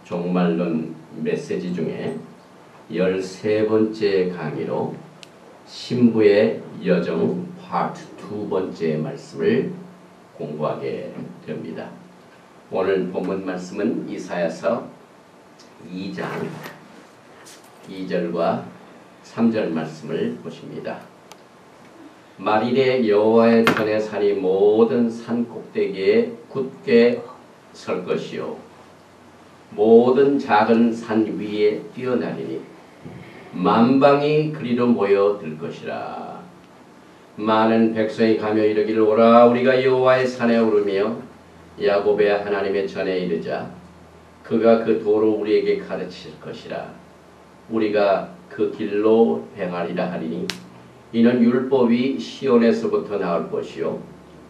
종말론 메시지 중에 13번째 강의로 신부의 여정 파트 2번째 말씀을 공부하게 됩니다. 오늘 본문 말씀은 이사야서 2장 2절과 3절 말씀을 보십니다. 말일에 여호와의 전에 산이 모든 산 꼭대기에 굳게 설 것이요 모든 작은 산 위에 뛰어나리니 만방이 그리로 모여들 것이라. 많은 백성이 가며 이르기를 오라 우리가 여호와의 산에 오르며 야곱의 하나님의 전에 이르자 그가 그 도로 우리에게 가르칠 것이라. 우리가 그 길로 행하리라 하리니 이는 율법이 시온에서부터 나올 것이요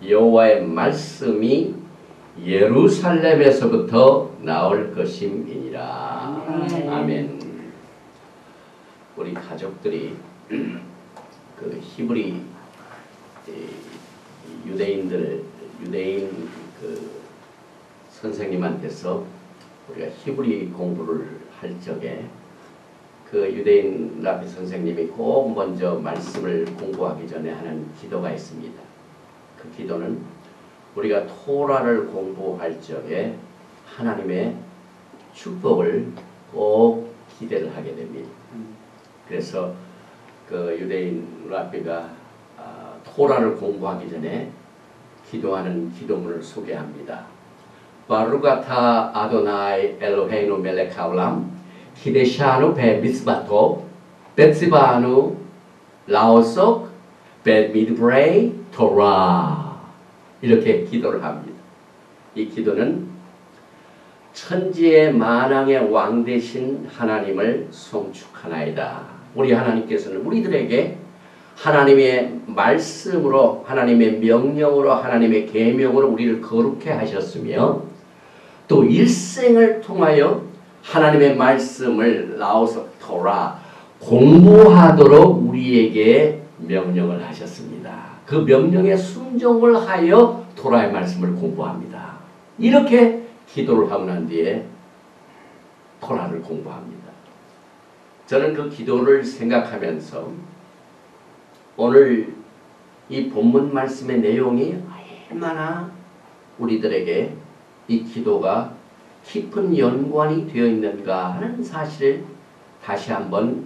여호와의 말씀이 예루살렘에서부터 나올 것임이니라. 아멘. 우리 가족들이 그 히브리 유대인 그 선생님한테서 우리가 히브리 공부를 할 적에 그 유대인 라비 선생님이 꼭 먼저 말씀을 공부하기 전에 하는 기도가 있습니다. 그 기도는 우리가 토라를 공부할 적에 하나님의 축복을 꼭 기대를 하게 됩니다. 그래서 그 유대인 라비가 토라를 공부하기 전에 기도하는 기도문을 소개합니다. 바루가타 아도나이 엘로헤이노 멜렉 하울람 키데샤누 베 미스바토 베츠바누 라오속 베 미드브레이 토라 이렇게 기도를 합니다. 이 기도는 천지의 만왕의 왕 되신 하나님을 송축하나이다. 우리 하나님께서는 우리들에게 하나님의 말씀으로 하나님의 명령으로 하나님의 계명으로 우리를 거룩해 하셨으며 또 일생을 통하여 하나님의 말씀을 나와서 토라 공부하도록 우리에게 명령을 하셨습니다. 그 명령에 순종을 하여 토라의 말씀을 공부합니다. 이렇게 기도를 하고 난 뒤에 토라를 공부합니다. 저는 그 기도를 생각하면서 오늘 이 본문 말씀의 내용이 얼마나 우리들에게 이 기도가 깊은 연관이 되어 있는가 하는 사실을 다시 한번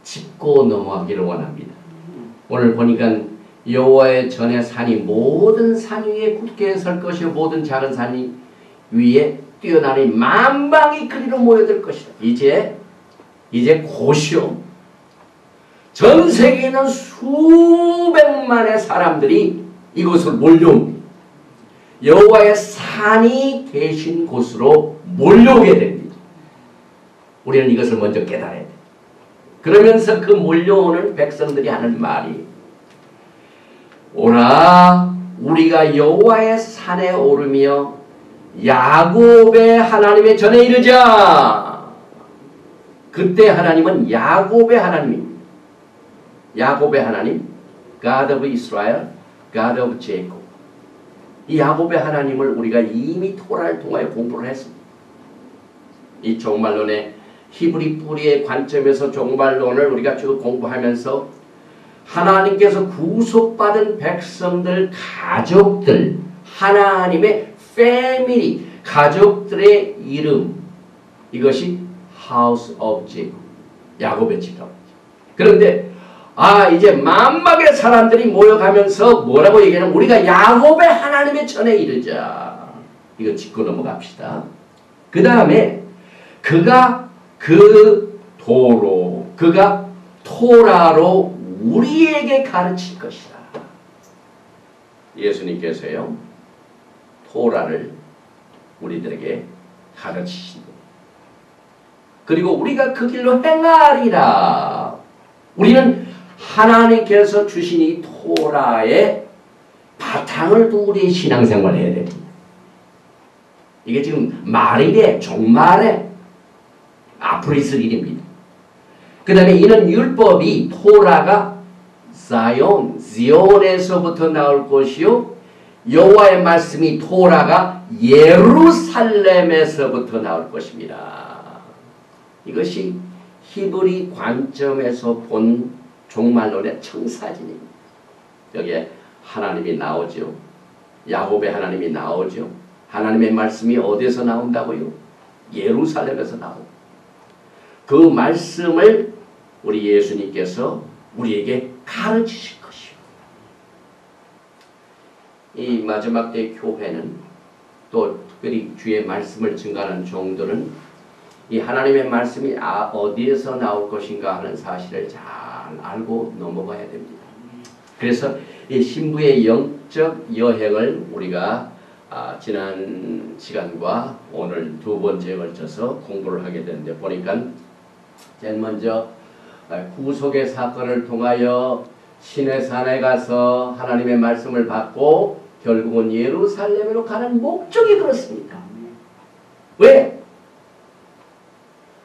짚고 넘어가기를 원합니다. 오늘 보니까 여호와의 전에 산이 모든 산 위에 굳게 설 것이요 모든 작은 산 위에 뛰어나니 만방이 그리로 모여들 것이다. 이제 곧이요 전 세계에 있는 수백만의 사람들이 이곳을 몰려옵니다. 여호와의 산이 계신 곳으로 몰려오게 됩니다. 우리는 이것을 먼저 깨달아야 돼요. 그러면서 그 몰려오는 백성들이 하는 말이 오라 우리가 여호와의 산에 오르며 야곱의 하나님의 전에 이르자. 그때 하나님은 야곱의 하나님입니다. 야곱의 하나님 God of Israel, God of Jacob. 이 야곱의 하나님을 우리가 이미 토라를 통하여 공부를 했습니다. 이 종말론의 히브리 뿌리의 관점에서 종말론을 우리가 쭉 공부하면서 하나님께서 구속받은 백성들, 가족들, 하나님의 패밀리, 가족들의 이름 이것이 House of Jacob, 야곱의 집이라고 하죠. 그런데 이제 만방의 사람들이 모여가면서 뭐라고 얘기하냐면 우리가 야곱의 하나님의 전에 이르자. 이거 짚고 넘어갑시다. 그 다음에 그가 그 도로 그가 토라로 우리에게 가르칠 것이다. 예수님께서요 토라를 우리들에게 가르치신다. 그리고 우리가 그 길로 행하리라. 우리는 하나님께서 주신 이 토라의 바탕을 두고 우리의 신앙생활을 해야 됩니다. 이게 지금 말일에 종말에 앞으로 있을 일입니다. 그 다음에 이는 율법이 토라가 지온에서부터 나올 것이요 여호와의 말씀이 토라가 예루살렘에서부터 나올 것입니다. 이것이 히브리 관점에서 본 종말론의 청사진입니다. 여기에 하나님이 나오죠. 야곱의 하나님이 나오죠. 하나님의 말씀이 어디에서 나온다고요? 예루살렘에서 나오고 그 말씀을 우리 예수님께서 우리에게 가르치실 것이요. 이 마지막 때 교회는 또 특별히 주의 말씀을 증거하는 종들은 이 하나님의 말씀이 어디에서 나올 것인가 하는 사실을 잘 알고 넘어가야 됩니다. 그래서 이 신부의 영적 여행을 우리가 지난 시간과 오늘 두 번째에 걸쳐서 공부를 하게 되는데 보니까 제일 먼저 구속의 사건을 통하여 시내산에 가서 하나님의 말씀을 받고 결국은 예루살렘으로 가는 목적이 그렇습니다. 왜?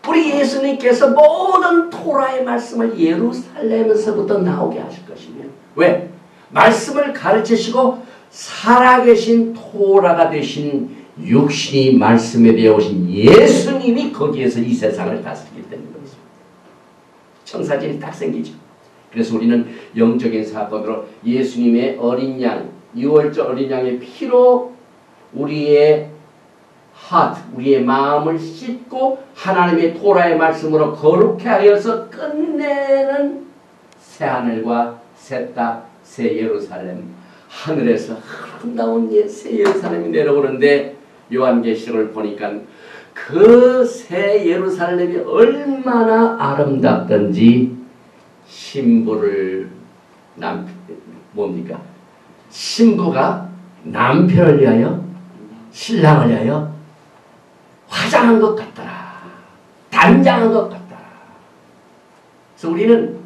우리 예수님께서 모든 토라의 말씀을 예루살렘에서부터 나오게 하실 것이며 왜? 말씀을 가르치시고 살아계신 토라가 되신 육신이 말씀에 되어 오신 예수님이 거기에서 이 세상을 다스리기 때문에 그렇습니다. 청사진이 딱 생기죠. 그래서 우리는 영적인 사건으로 예수님의 어린 양, 유월절 어린 양의 피로 우리의 우리의 마음을 씻고 하나님의 토라의 말씀으로 거룩해 하여서 끝내는 새하늘과 새 땅, 새 예루살렘, 하늘에서 아름다운 새 예루살렘이 내려오는데 요한계시록을 보니까 그 새 예루살렘이 얼마나 아름답던지 신부를 신부가 남편을 위하여 신랑을 위하여 화장한 것 같더라. 단장한 것 같더라. 그래서 우리는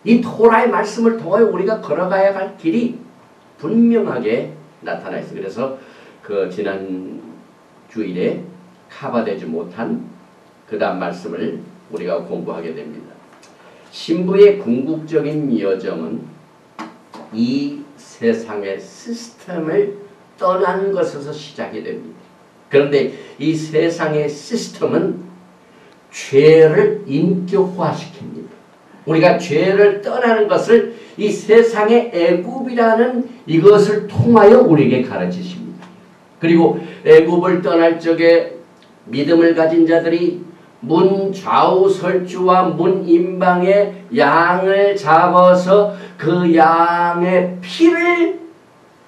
이 토라의 말씀을 통하여 우리가 걸어가야 할 길이 분명하게 나타나 있어요. 그래서 그 지난 주일에 커버되지 못한 그 다음 말씀을 우리가 공부하게 됩니다. 신부의 궁극적인 여정은 이 세상의 시스템을 떠나는 것에서 시작이 됩니다. 그런데 이 세상의 시스템은 죄를 인격화시킵니다. 우리가 죄를 떠나는 것을 이 세상의 애굽이라는 이것을 통하여 우리에게 가르치십니다. 그리고 애굽을 떠날 적에 믿음을 가진 자들이 문 좌우 설주와 문 임방에 양을 잡아서 그 양의 피를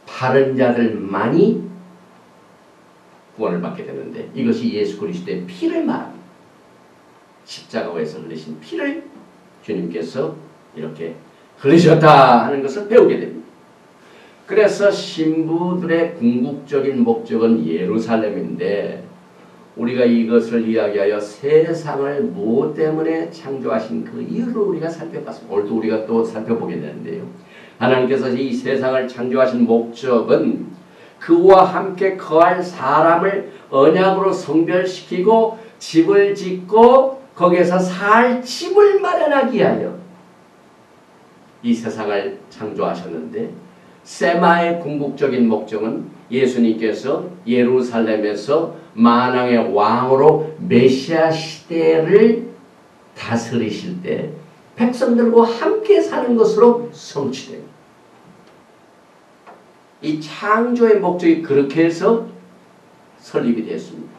바른 자들만이 구원을 받게 되는데 이것이 예수 그리스도의 피를 말합니다. 십자가에서 흘리신 피를 주님께서 이렇게 흘리셨다 하는 것을 배우게 됩니다. 그래서 신부들의 궁극적인 목적은 예루살렘인데 우리가 이것을 이야기하여 세상을 무엇 때문에 창조하신 그 이유를 우리가 살펴봤습니다. 오늘도 우리가 또 살펴보게 되는데요. 하나님께서 이 세상을 창조하신 목적은 그와 함께 거할 사람을 언약으로 성별시키고 집을 짓고 거기에서 살 집을 마련하기 위하여 이 세상을 창조하셨는데 세마의 궁극적인 목적은 예수님께서 예루살렘에서 만왕의 왕으로 메시아 시대를 다스리실 때 백성들과 함께 사는 것으로 성취됩니다. 이 창조의 목적이 그렇게 해서 설립이 되었습니다.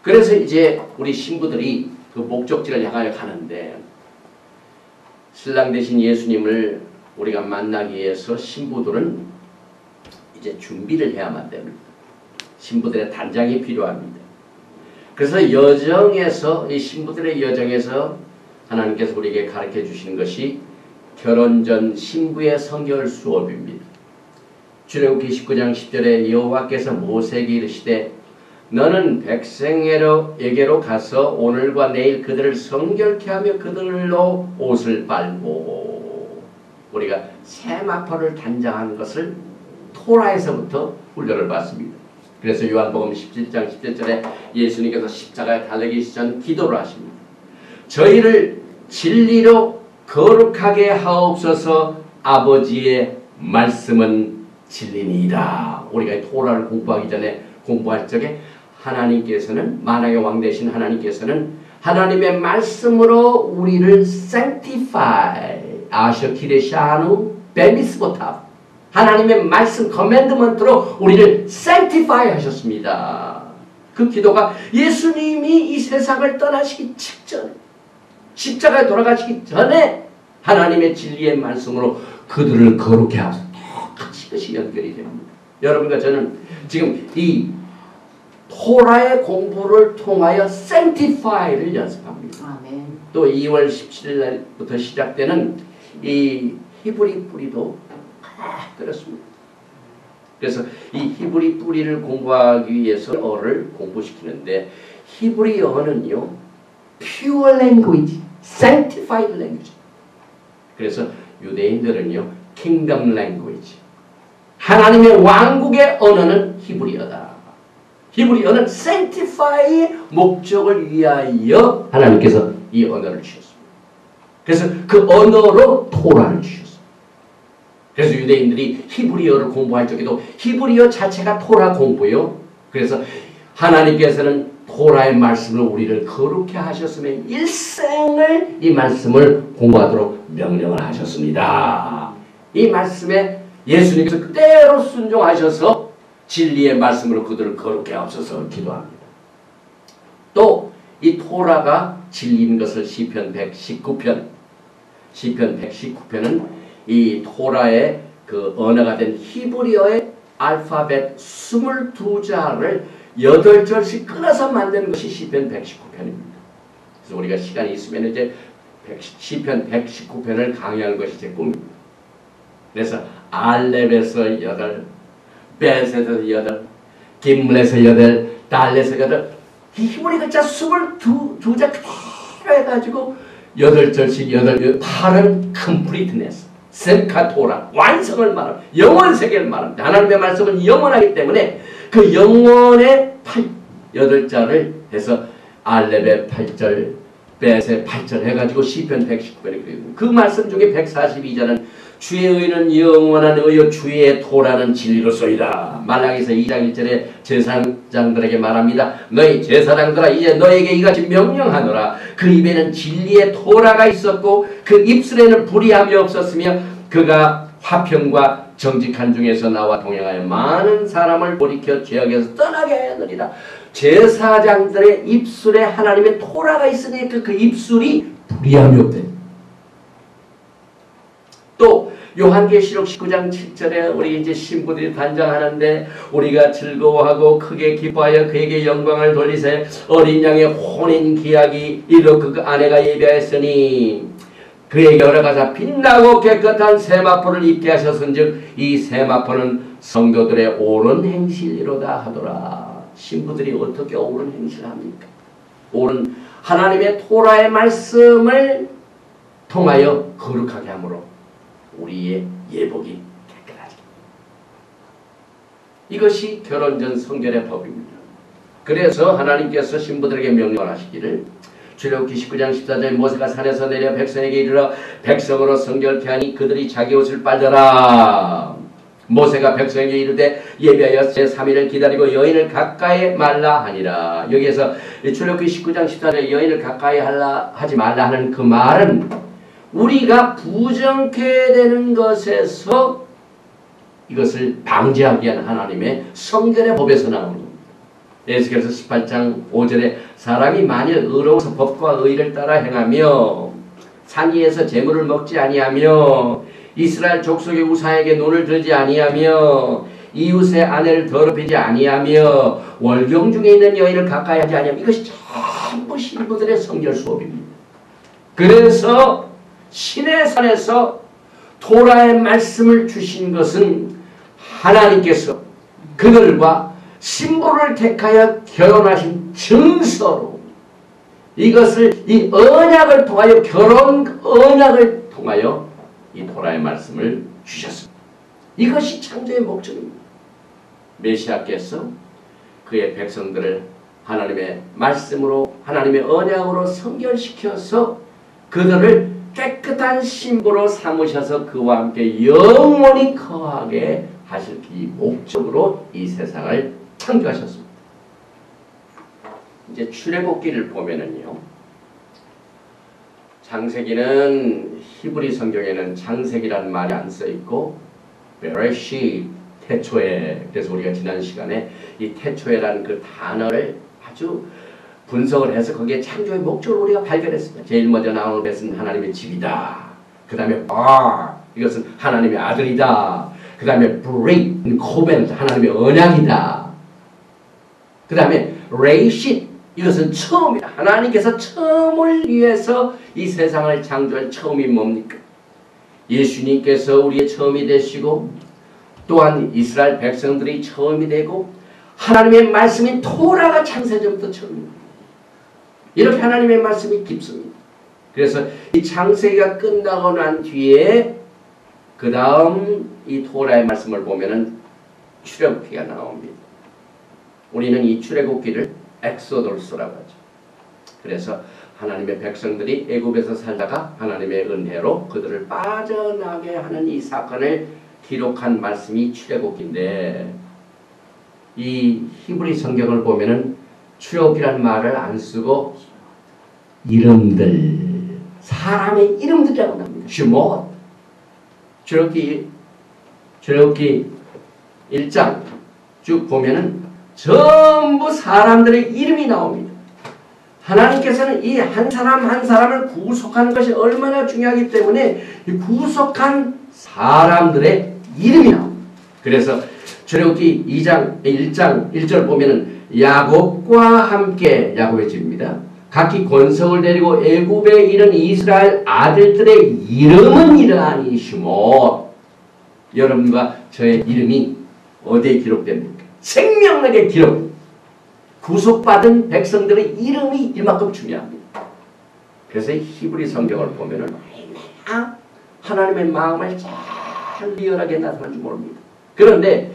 그래서 이제 우리 신부들이 그 목적지를 향하여 가는데 신랑 되신 예수님을 우리가 만나기 위해서 신부들은 이제 준비를 해야만 됩니다. 신부들의 단장이 필요합니다. 그래서 여정에서 이 신부들의 여정에서 하나님께서 우리에게 가르쳐 주시는 것이 결혼 전 신부의 성결 수업입니다. 출애굽기 19장 10절에 여호와께서 모세에게 이르시되 너는 백성에게로 가서 오늘과 내일 그들을 성결케 하며 그들로 옷을 빨고 우리가 세마포를 단장하는 것을 토라에서부터 훈련을 받습니다. 그래서 요한복음 17장 17절에 예수님께서 십자가에 달리기 전 기도를 하십니다. 저희를 진리로 거룩하게 하옵소서. 아버지의 말씀은 진리니이다. 우리가 이 토라를 공부하기 전에 공부할 적에 하나님께서는 만왕의 왕 되신 하나님께서는 하나님의 말씀으로 우리를 sanctify 아셔 키레샤누 베미스보타 하나님의 말씀 커맨드먼트로 우리를 sanctify 하셨습니다. 그 기도가 예수님이 이 세상을 떠나시기 직전 십자가에 돌아가시기 전에 하나님의 진리의 말씀으로 그들을 거룩해 하소서 똑같이 이것이 연결이 됩니다. 여러분과 저는 지금 이 토라의 공부를 통하여 sanctify를 연습합니다. 아멘. 또 2월 17일 날부터 시작되는 이 히브리 뿌리도 그렇습니다. 그래서 이 히브리 뿌리를 공부하기 위해서 어를 공부시키는데 히브리어는요 pure language, sanctified language. 그래서 유대인들은요 kingdom language. 하나님의 왕국의 언어는 히브리어다. 히브리어는 sanctify의 목적을 위하여 하나님께서 이 언어를 주셨습니다. 그래서 그 언어로 토라를 주셨습니다. 그래서 유대인들이 히브리어를 공부할 적에도 히브리어 자체가 토라 공부요. 그래서 하나님께서는 토라의 말씀을 우리를 거룩해 하셨으며 일생을 이 말씀을 공부하도록 명령을 하셨습니다. 이 말씀에 예수님께서 그대로 순종하셔서 진리의 말씀으로 그들을 거룩해 하옵소서 기도합니다. 또 이 토라가 진리인 것을 시편 119편은 이 토라의 그 언어가 된 히브리어의 알파벳 22자를 8절씩 끊어서 만드는 것이 시편 119편입니다. 그래서 우리가 시간이 있으면 이제 시편 119편을 강의하는 것이 제 꿈입니다. 그래서 알렙에서 8, 벳에서 8, 김렛에서 8, 달렛에서 8 히브리 글자 22자 그대로 해가지고 8절씩 8은 컴플리트네스 셈카토라 완성을 말합니다. 영원 세계를 말합니다. 하나님의 말씀은 영원하기 때문에 그 영원의 8자를 해서 알렙의 8절 벳의 8절 해가지고 시편 119편이 그립니다. 그 말씀 중에 142자는 주의 의는 영원한 의요 주의 토라는 진리로소이다. 말라기서 2장 1절에 제사장들에게 말합니다. 너희 제사장들아 이제 너에게 이같이 명령하노라. 그 입에는 진리의 토라가 있었고 그 입술에는 불의함이 없었으며 그가 화평과 정직한 중에서 나와 동행하여 많은 사람을 돌이켜 죄악에서 떠나게 하느니라. 제사장들의 입술에 하나님의 토라가 있으니까 그 입술이 불의함이 없대. 또 요한계시록 19장 7절에 우리 이제 신부들이 단장하는데 우리가 즐거워하고 크게 기뻐하여 그에게 영광을 돌리세 어린 양의 혼인 기약이 이르러 그 아내가 예배하였으니 그에게 걸어가사 빛나고 깨끗한 세마포를 입게 하셨은즉 이 세마포는 성도들의 옳은 행실이로다 하더라. 신부들이 어떻게 옳은 행실을 합니까? 옳은 하나님의 토라의 말씀을 통하여 거룩하게 함으로 우리의 예복이 깨끗하지. 이것이 결혼 전 성결의 법입니다. 그래서 하나님께서 신부들에게 명령을 하시기를 출애굽기 19장 14절에 모세가 산에서 내려 백성에게 이르러 백성으로 성결케 하니 그들이 자기 옷을 빨더라. 모세가 백성에게 이르되 예비하여 제3일을 기다리고 여인을 가까이 말라 하니라. 여기에서 출애굽기 19장 14절에 여인을 가까이 하지 말라 하는 그 말은 우리가 부정케 되는 것에서 이것을 방지하기 위한 하나님의 성결의 법에서 나오는 겁니다. 에스겔서 18장 5절에 사람이 만일 의로워서 법과 의를 따라 행하며 산 위에서 재물을 먹지 아니하며 이스라엘 족속의 우상에게 눈을 들지 아니하며 이웃의 아내를 더럽히지 아니하며 월경 중에 있는 여인을 가까이 하지 아니하며 이것이 전부 신부들의 성결 수업입니다. 그래서 신의 산에서 토라의 말씀을 주신 것은 하나님께서 그들과 신부를 택하여 결혼하신 증서로 이것을 이 언약을 통하여 결혼 언약을 통하여 이 토라의 말씀을 주셨습니다. 이것이 창조의 목적입니다. 메시아께서 그의 백성들을 하나님의 말씀으로 하나님의 언약으로 성결시켜서 그들을 깨끗한 신부로 삼으셔서 그와 함께 영원히 거하게 하실 이 목적으로 이 세상을 창조하셨습니다. 이제 출애굽기를 보면은요, 창세기는 히브리 성경에는 창세기라는 말이 안 써 있고 베레시 태초에, 그래서 우리가 지난 시간에 이 태초에라는 그 단어를 아주 분석을 해서 거기에 창조의 목적을 우리가 발견했습니다. 제일 먼저 나오는 것은 하나님의 집이다. 그 다음에 이것은 하나님의 아들이다. 그 다음에 break, covenant, 하나님의 언약이다. 그 다음에 레이쉿, 이것은 처음이다. 하나님께서 처음을 위해서 이 세상을 창조한 처음이 뭡니까? 예수님께서 우리의 처음이 되시고 또한 이스라엘 백성들이 처음이 되고 하나님의 말씀인 토라가 창세전부터 처음입니다. 이렇게 하나님의 말씀이 깊습니다. 그래서 이 창세기가 끝나고 난 뒤에 그 다음 이 토라의 말씀을 보면은 출애굽기가 나옵니다. 우리는 이 출애굽기를 엑소더스라고 하죠. 그래서 하나님의 백성들이 애굽에서 살다가 하나님의 은혜로 그들을 빠져나게 하는 이 사건을 기록한 말씀이 출애굽기인데, 이 히브리 성경을 보면은 출애굽기라는 말을 안 쓰고 이름들, 사람의 이름들이라고 합니다. 슈못. 출애굽기 1장 쭉 보면은 전부 사람들의 이름이 나옵니다. 하나님께서는 이 한 사람 한 사람을 구속하는 것이 얼마나 중요하기 때문에 이 구속한 사람들의 이름이 나옵니다. 그래서 출애굽기 1장 1절 보면은 야곱과 함께, 야곱의 집입니다. 각기 권속을 데리고 애굽에 이른 이스라엘 아들들의 이름은 이러하니 슈못. 여러분과 저의 이름이 어디에 기록됩니까? 생명력에 기록. 구속받은 백성들의 이름이 이만큼 중요합니다. 그래서 히브리 성경을 보면은 하나님의 마음을 잘 리얼하게 나타난 줄 모릅니다. 그런데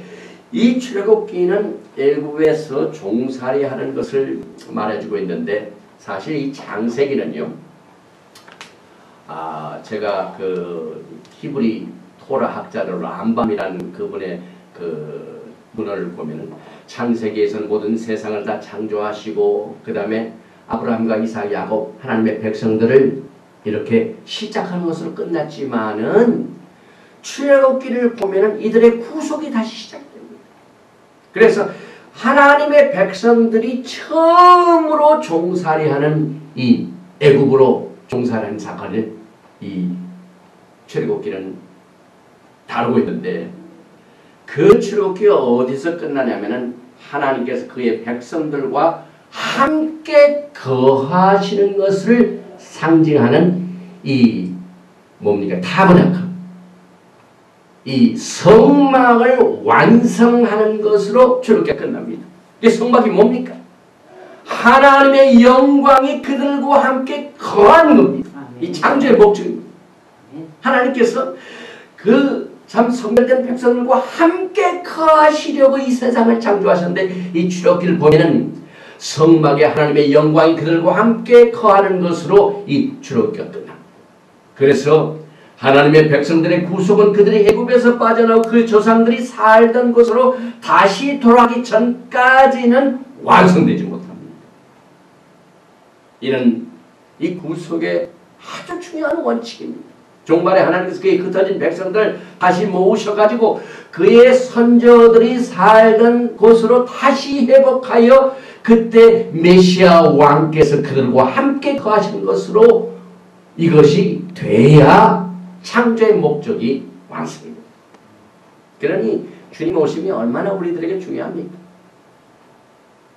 이 출애굽기는 애굽에서 종살이하는 것을 말해주고 있는데, 사실 이 창세기는요, 제가 그 히브리 토라 학자들 람밤이라는 그분의 그 문헌을 보면은 창세기에서는 모든 세상을 다 창조하시고 그 다음에 아브라함과 이삭, 야곱, 하나님의 백성들을 이렇게 시작하는 것으로 끝났지만은 출애굽기를 보면은 이들의 구속이 다시 시작됩니다. 그래서 하나님의 백성들이 처음으로 종살이하는 이 애굽으로 종살이하는 사건을 이 출애굽기는 다루고 있는데, 그 출애굽기가 어디서 끝나냐면은 하나님께서 그의 백성들과 함께 거하시는 것을 상징하는 이 뭡니까? 타버나클, 이 성막을 완성하는 것으로 출애굽기가 끝납니다. 이 성막이 뭡니까? 하나님의 영광이 그들과 함께 거하는 겁니다. 이 창조의 목적입니다. 하나님께서 그 참 성별된 백성들과 함께 거하시려고 이 세상을 창조하셨는데, 이 출애굽기를 보면은 성막에 하나님의 영광이 그들과 함께 거하는 것으로 이 출애굽기가 끝납니다. 그래서 하나님의 백성들의 구속은 그들이 애굽에서 빠져나오고 그 조상들이 살던 곳으로 다시 돌아가기 전까지는 완성되지 못합니다. 이는 이 구속의 아주 중요한 원칙입니다. 종말에 하나님께서 그의 흩어진 백성들을 다시 모으셔가지고 그의 선조들이 살던 곳으로 다시 회복하여 그때 메시아 왕께서 그들과 함께 거하시는 것으로 이것이 돼야 창조의 목적이 완성입니다. 그러니 주님 오심이 얼마나 우리들에게 중요합니까?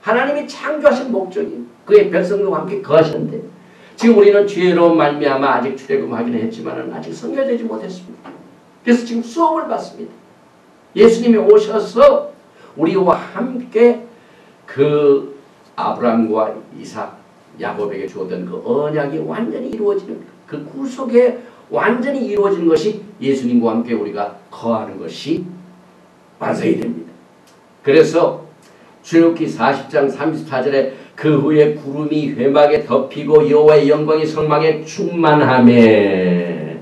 하나님이 창조하신 목적이 그의 백성들과 함께 거하시는데, 지금 우리는 죄로 말미암아 아직 출애굽하기는 했지만 아직 성결되지 못했습니다. 그래서 지금 수업을 받습니다. 예수님이 오셔서 우리와 함께 그 아브라함과 이삭, 야곱에게 주었던 그 언약이 완전히 이루어지는, 그 구속에 완전히 이루어진 것이 예수님과 함께 우리가 거하는 것이 완성이 됩니다. 그래서 출애굽기 40장 34절에 그 후에 구름이 회막에 덮이고 여호와의 영광이 성막에 충만하매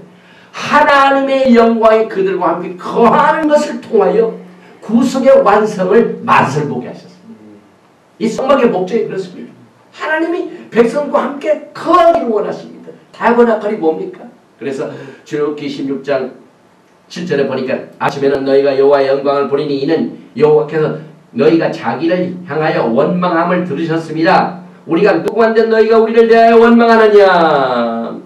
하나님의 영광이 그들과 함께 거하는 것을 통하여 구속의 완성을 맛을 보게 하셨습니다. 이 성막의 목적이 그렇습니다. 하나님이 백성과 함께 거하기를 원하십니다. 타버나클이 뭡니까? 그래서 출애굽기 16장 7절에 보니까 아침에는 너희가 여호와의 영광을 보리니 이는 여호와께서 너희가 자기를 향하여 원망함을 들으셨습니다. 우리가 누구한테 너희가 우리를 대하여 원망하느냐.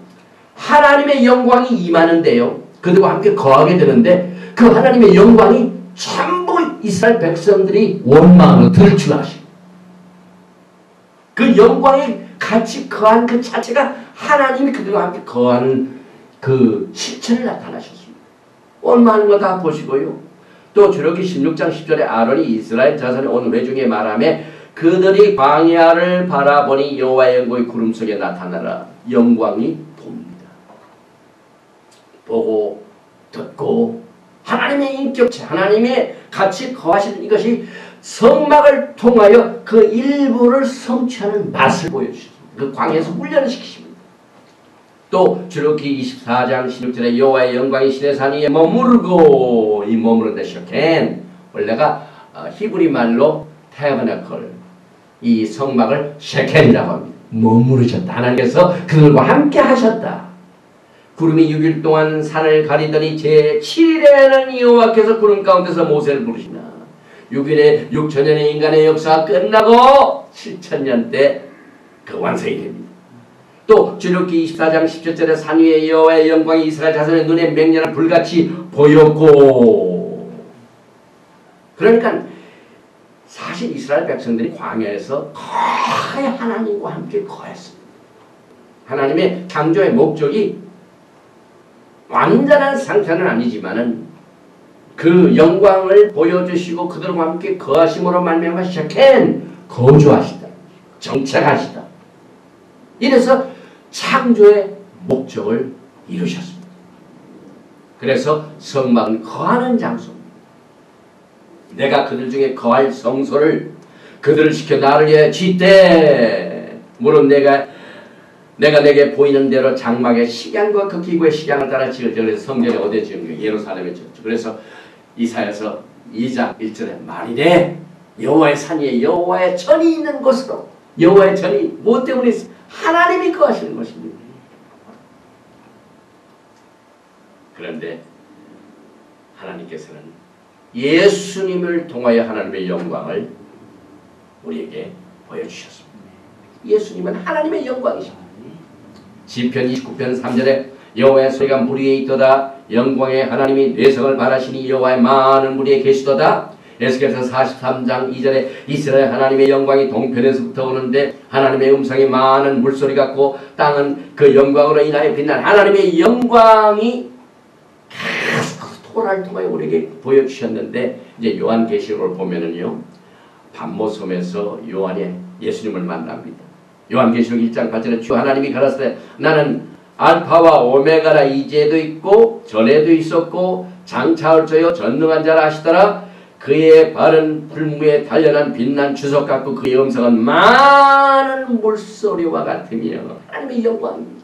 하나님의 영광이 임하는데요. 그들과 함께 거하게 되는데 그 하나님의 영광이 전부 이스라엘 백성들이 원망으로 들추하시고 그 영광이 같이 거한 그 자체가 하나님이 그들과 함께 거하는 그 실체를 나타나셨습니다. 원망하는 거 다 보시고요. 또 출애굽기 16장 10절에 아론이 이스라엘 자손에 온 회중에 말하며 그들이 광야를 바라보니 여호와의 영광이 구름 속에 나타나라. 영광이 봅니다. 보고 듣고 하나님의 인격체, 하나님의 같이 거하시는 이것이 성막을 통하여 그 일부를 성취하는 맛을 보여주십니다. 그 광야에서 훈련을 시키십니다. 또 출애굽기 24장 16절에 여호와의 영광이 시내 산 위에 머무르고 이 머무르는 셔켄 원래가 히브리 말로 타버나클 이 성막을 셰켄이라고 합니다. 머무르셨다. 하나님께서 그들과 함께 하셨다. 구름이 6일 동안 산을 가리더니 제7일에는 여호와께서 구름 가운데서 모세를 부르시나 6일에 6천년의 인간의 역사가 끝나고 7천년 때 그 완성이 됩니다. 또 출애굽기 24장 17절에 산 위에 여호와의 영광이 이스라엘 자손의 눈에 맹렬한 불같이 보였고 그러니까 사실 이스라엘 백성들이 광야에서 거의 하나님과 함께 거했습니다. 하나님의 창조의 목적이 완전한 상태는 아니지만은 그 영광을 보여주시고 그들과 함께 거하심으로 말미암아 샤켄 거주하시다. 정착하시다. 이래서 창조의 목적을 이루셨습니다. 그래서 성막은 거하는 장소입니다. 내가 그들 중에 거할 성소를 그들을 시켜 나를 위해 짓되 물론 내가 내게 보이는 대로 장막의 식양과 그 기구의 식양을 따라 지을 때 그래서 성전이 어디에 지은 거예요? 예루살렘에 지었죠. 그래서 이사야서 2장 1절에 말이래 여호와의 산 위에 여호와의 전이 있는 곳으로 여호와의 전이 무엇 때문에 하나님이 거하시는 것입니다. 그런데 하나님께서는 예수님을 통하여 하나님의 영광을 우리에게 보여주셨습니다. 예수님은 하나님의 영광이십니다. 시편 29편 3절에 여호와의 소리가 물 위에 있도다. 영광의 하나님이 내성을 바라시니 여호와의 많은 물 위에 계시도다. 에스겔서 43장 2절에 이스라엘 하나님의 영광이 동편에서부터 오는데 하나님의 음성이 많은 물소리 같고 땅은 그 영광으로 인하여 빛난 하나님의 영광이 계속 토라를 통하여 우리에게 보여주셨는데 이제 요한계시록을 보면은요 반모섬에서 요한이 예수님을 만납니다. 요한계시록 1장 8절에 주 하나님이 가라사대 나는 알파와 오메가라 이제도 있고 전에도 있었고 장차올 자요 전능한 자라 하시더라. 그의 발은 불무에 단련한 빛난 주석 같고 그의 음성은 많은 물소리와 같으며 하나님의 영광입니다.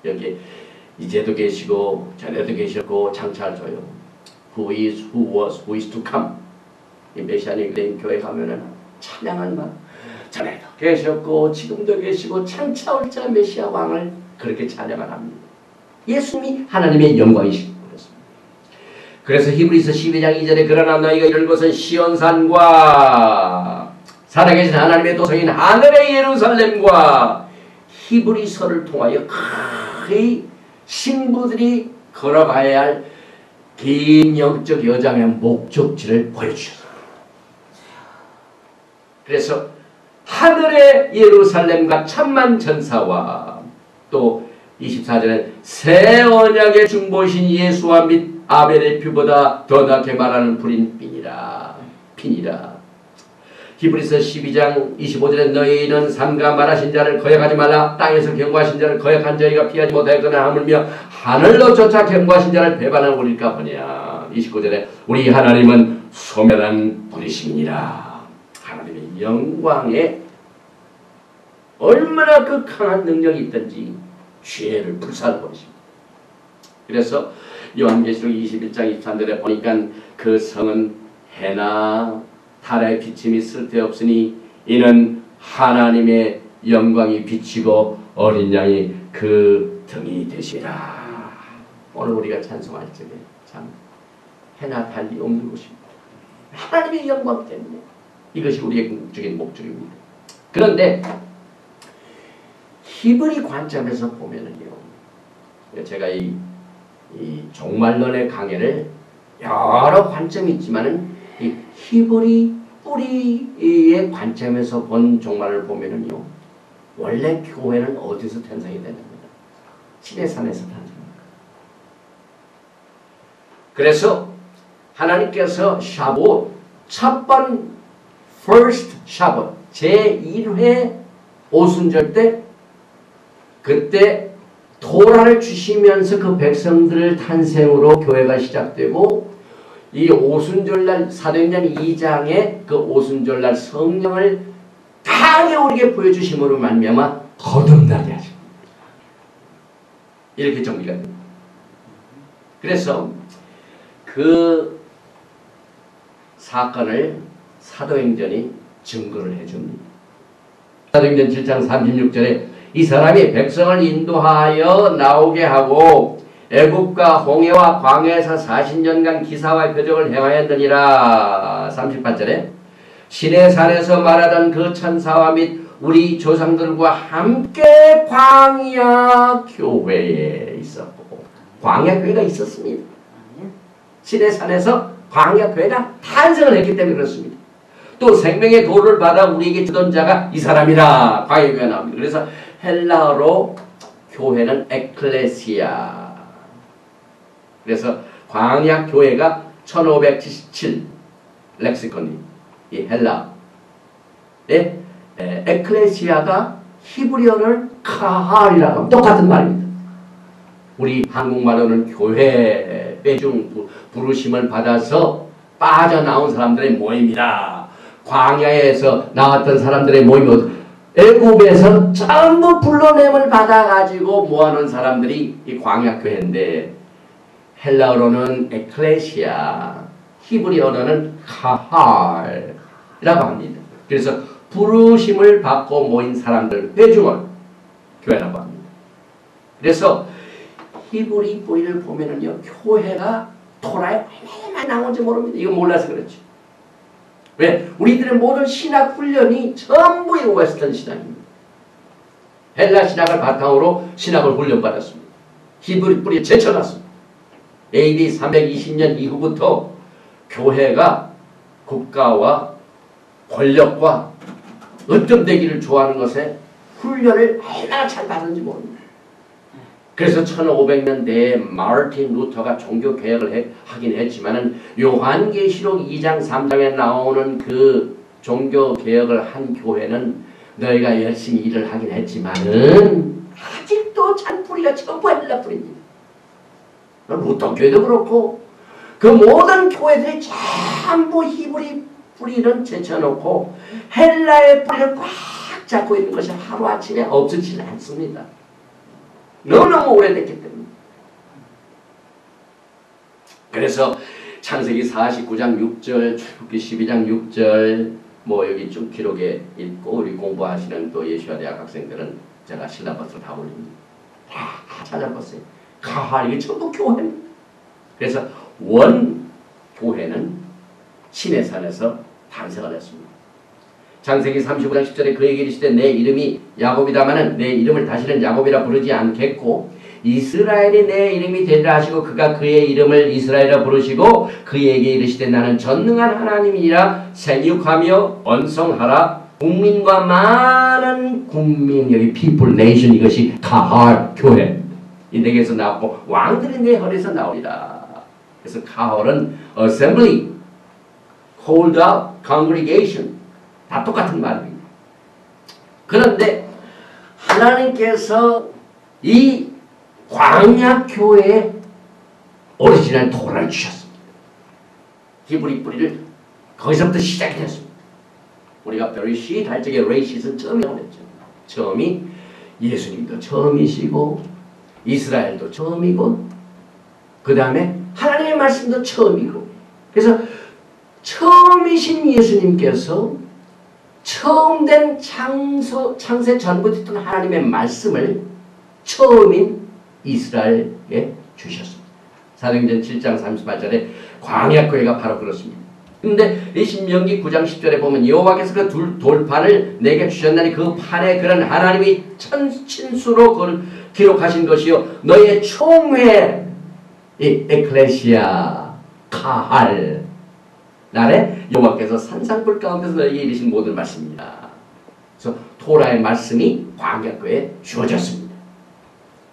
여기 이제도 계시고 전에도 계셨고 장차할 자요 Who is, who was, who is to come 이 메시아닉 교회 가면은 찬양한 말 전에도 계셨고 지금도 계시고 창차올 자 메시아 왕을 그렇게 찬양을 합니다. 예수님이 하나님의 영광이십니다. 그래서 히브리서 12장 2절에 그러나 너희가 이를 것은 시온산과 살아계신 하나님의 도성인 하늘의 예루살렘과 히브리서를 통하여 거의 신부들이 걸어가야 할 긴 영적 여정의 목적지를 보여주셨어요. 그래서 하늘의 예루살렘과 천만 천사와 또 24절에 새 언약의 중보이신 예수와 및 아벨의 피보다 더 낫게 말하는 불인 핀이라. 히브리서 12장 25절에 너희는 삼가 말하신 자를 거역하지 말라. 땅에서 경고하신 자를 거역한 저희가 피하지 못하였거나 하물며 하늘로 쫓아 경고하신 자를 배반하고 우리가 보냐. 29절에 우리 하나님은 소멸한 분이십니다. 하나님의 영광에 얼마나 그 강한 능력이 있든지 죄를 불사하고 계십니다. 그래서 요한계시록 21장 23절에 보니까 그 성은 해나 달의 비침이 쓸데없으니 이는 하나님의 영광이 비치고 어린 양이 그 등이 되시라. 오늘 우리가 찬송할 적에 참 해나 달이 없는 곳입니다. 하나님의 영광 때문에 이것이 우리의 궁극적인 목적입니다. 그런데 히브리 관점에서 보면은요, 제가 이 종말론의 강해를 여러 관점이 있지만은 이 히브리 뿌리의 관점에서 본 종말을 보면은요, 원래 교회는 어디서 탄생이 되느냐? 시내산에서 탄생합니다. 그래서 하나님께서 샤봇 첫 번 first 샤봇 제1회 오순절 때 그때 토라를 주시면서 그 백성들 탄생으로 교회가 시작되고 이 오순절날 사도행전 2장의 그 오순절날 성령을 강하게 우리에게 보여주심으로 말미암아 거듭나게 하십니다. 이렇게 정리가 됩니다. 그래서 그 사건을 사도행전이 증거를 해줍니다. 사도행전 7장 36절에 이 사람이 백성을 인도하여 나오게 하고 애굽과 홍해와 광야에서 40년간 기사와 표적을 행하였느니라. 38절에 시내산에서 말하던 그 천사와 및 우리 조상들과 함께 광야 교회에 있었고, 광야 교회가 있었습니다. 시내산에서 광야 교회가 탄생을 했기 때문에 그렇습니다. 또 생명의 도를 받아 우리에게 주던 자가 이 사람이라. 광야 교회가 나옵니다. 그래서 헬라어로 교회는 에클레시아. 그래서 광야 교회가 1577 렉시콘이 이 헬라의 에클레시아가 히브리어를 카할이라고 하면 똑같은 말입니다. 우리 한국말로는 교회 빼중 부르심을 받아서 빠져나온 사람들의 모임이다. 광야에서 나왔던 사람들의 모임이거든. 애굽에서 전부 불러냄을 받아가지고 모아놓은 사람들이 이 광야교회인데 헬라어로는 에클레시아, 히브리어로는 카할이라고 합니다. 그래서 부르심을 받고 모인 사람들 회중을 교회라고 합니다. 그래서 히브리 뿌리를 보면은요, 교회가 토라에 얼마나 나온지 모릅니다. 이거 몰라서 그렇지. 왜? 우리들의 모든 신학 훈련이 전부 이 웨스턴 신학입니다. 헬라 신학을 바탕으로 신학을 훈련받았습니다. 히브리 뿌리에 제쳐놨습니다. AD 320년 이후부터 교회가 국가와 권력과 으뜸되기를 좋아하는 것에 훈련을 얼마나 잘 받는지 모릅니다. 그래서 1500년대에 마르틴 루터가 종교개혁을 하긴 했지만은 요한계시록 2장 3장에 나오는 그 종교개혁을 한 교회는 너희가 열심히 일을 하긴 했지만은 아직도 잔뿌리가 전부 헬라 뿌리입니다. 루터 교회도 그렇고 그 모든 교회들이 전부 히브리 뿌리는 제쳐놓고 헬라의 뿌리를 꽉 잡고 있는 것이 하루아침에 없어지지 않습니다. 너무너무 오래됐기 때문에. 그래서 창세기 49장 6절, 출애굽기 12장 6절 뭐 여기 좀 기록에 있고 우리 공부하시는 또 예수야대학 학생들은 제가 실라버스를 다 올립니다. 다 찾아봤어요. 가할 이게 전부 교회입니다. 그래서 원 교회는 시내산에서 탄생을 했습니다. 창세기 35장 10절에 그에게 이르시되 내 이름이 야곱이다마는 내 이름을 다시는 야곱이라 부르지 않겠고 이스라엘이 내 이름이 되리라 하시고 그가 그의 이름을 이스라엘이라 부르시고 그에게 이르시되 나는 전능한 하나님이라 생육하며 번성하라 국민과 많은 국민 여기 people nation 이것이 가할 교회 이 내게서 나왔고 왕들이 내 허리에서 나오리라. 그래서 가할은 assembly, called out, congregation 다 똑같은 말입니다. 그런데 하나님께서 이 광야교회에 오리지널 토라를 주셨습니다. 히브리 뿌리를 거기서부터 시작이 됐습니다. 우리가 베리시트 할 적에 레이시는 처음이 나오랬죠. 처음이 예수님도 처음이시고 이스라엘도 처음이고 그 다음에 하나님의 말씀도 처음이고. 그래서 처음이신 예수님께서 처음 된 창세 전부터 있던 하나님의 말씀을 처음인 이스라엘에 주셨습니다. 사도행전 7장 38절에 광야교회가 바로 그렇습니다. 근데 이 신명기 9장 10절에 보면 여호와께서 그 돌판을 내게 주셨나니 그 판에 그런 하나님이 친수로 기록하신 것이요 너의 총회 이 에클레시아 카할 날에 여호와께서 산상불 가운데서 너에게 이르신 모든 말씀입니다. 그래서 토라의 말씀이 광야교회에 주어졌습니다.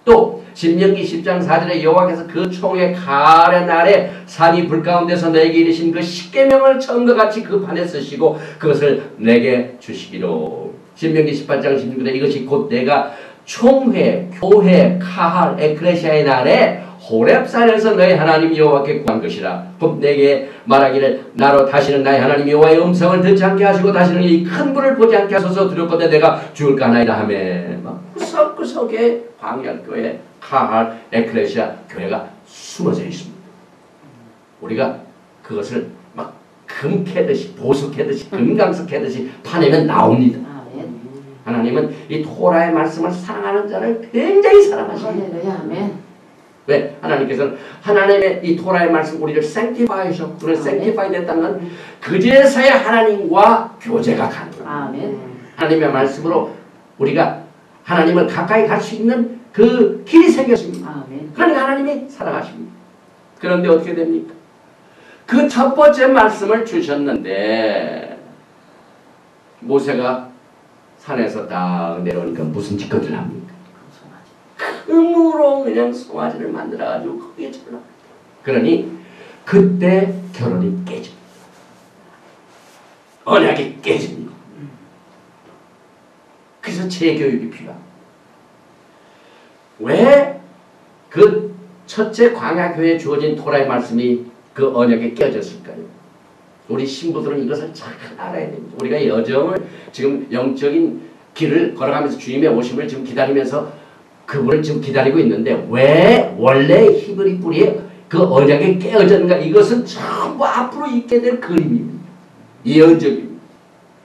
또 신명기 10장 4절에 여호와께서 그 총회 가을의 날에 산이 불 가운데서 내게 이르신 그 십계명을 처음과 같이 그 판에 쓰시고 그것을 내게 주시기로. 신명기 18장 16절에 이것이 곧 내가 총회, 교회, 카할, 에클레시아의 날에 호렙산에서 너희 하나님 여호와께 구한 것이라. 곧 내게 말하기를 나로 다시는 나의 하나님 여호와의 음성을 듣지 않게 하시고 다시는 이 큰 불을 보지 않게 하소서 두렵거든 내가 죽을까 하나이다 하매 막 구석구석에 광야교회, 카할, 에클레시아 교회가 숨어져 있습니다. 우리가 그것을 막 금 캐듯이 보수 캐듯이 금강석 캐듯이 파내면 나옵니다. 하나님은 이 토라의 말씀을 사랑하는 자를 굉장히 사랑하십니다. 왜? 하나님께서는 하나님의 이 토라의 말씀 우리를 sanctify 하셨고 우리는 sanctify 됐다는 건 그제서야 하나님과 교제가 가능합니다. 하나님의 말씀으로 우리가 하나님을 가까이 갈 수 있는 그 길이 생겼습니다. 그러니까 하나님이 사랑하십니다. 그런데 어떻게 됩니까? 그 첫 번째 말씀을 주셨는데 모세가 산에서 딱 내려오니까 무슨 짓거리를 합니까? 금으로 그냥 송아지를 만들어가지고 거기에 절라. 그러니 그때 결혼이 깨집니다. 언약이 깨집니다. 그래서 재교육이 필요합니다. 왜 그 첫째 광야교회에 주어진 토라의 말씀이 그 언약에 깨어졌을까요? 우리 신부들은 이것을 잘 알아야 됩니다. 우리가 여정을 지금 영적인 길을 걸어가면서 주님의 오심을 지금 기다리면서 그분을 지금 기다리고 있는데 왜 원래 히브리 뿌리에 그 언약에 깨어졌는가? 이것은 전부 앞으로 있게 될 그림입니다. 예언적입니다.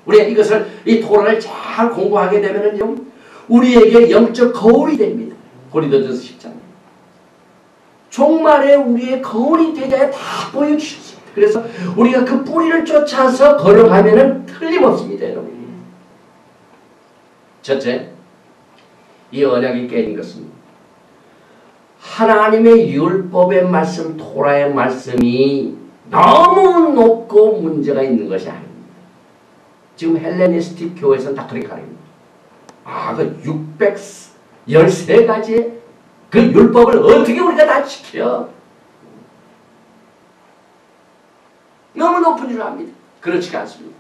우리가 이것을 이 토라를 잘 공부하게 되면은요 우리에게 영적 거울이 됩니다. 고린도전서 10장. 종말에 우리의 거울이 되자에 다 보여주셨습니다. 그래서 우리가 그 뿌리를 쫓아서 걸어가면은 틀림없습니다, 여러분. 첫째, 이 언약이 깨진 것은 하나님의 율법의 말씀, 토라의 말씀이 너무 높고 문제가 있는 것이 아닙니다. 지금 헬레니스틱 교회에서는 다 그렇게 가릅니다. 그 613가지의 그 율법을 어떻게 우리가 다 지켜? 너무 높은 줄 압니다. 그렇지가 않습니다.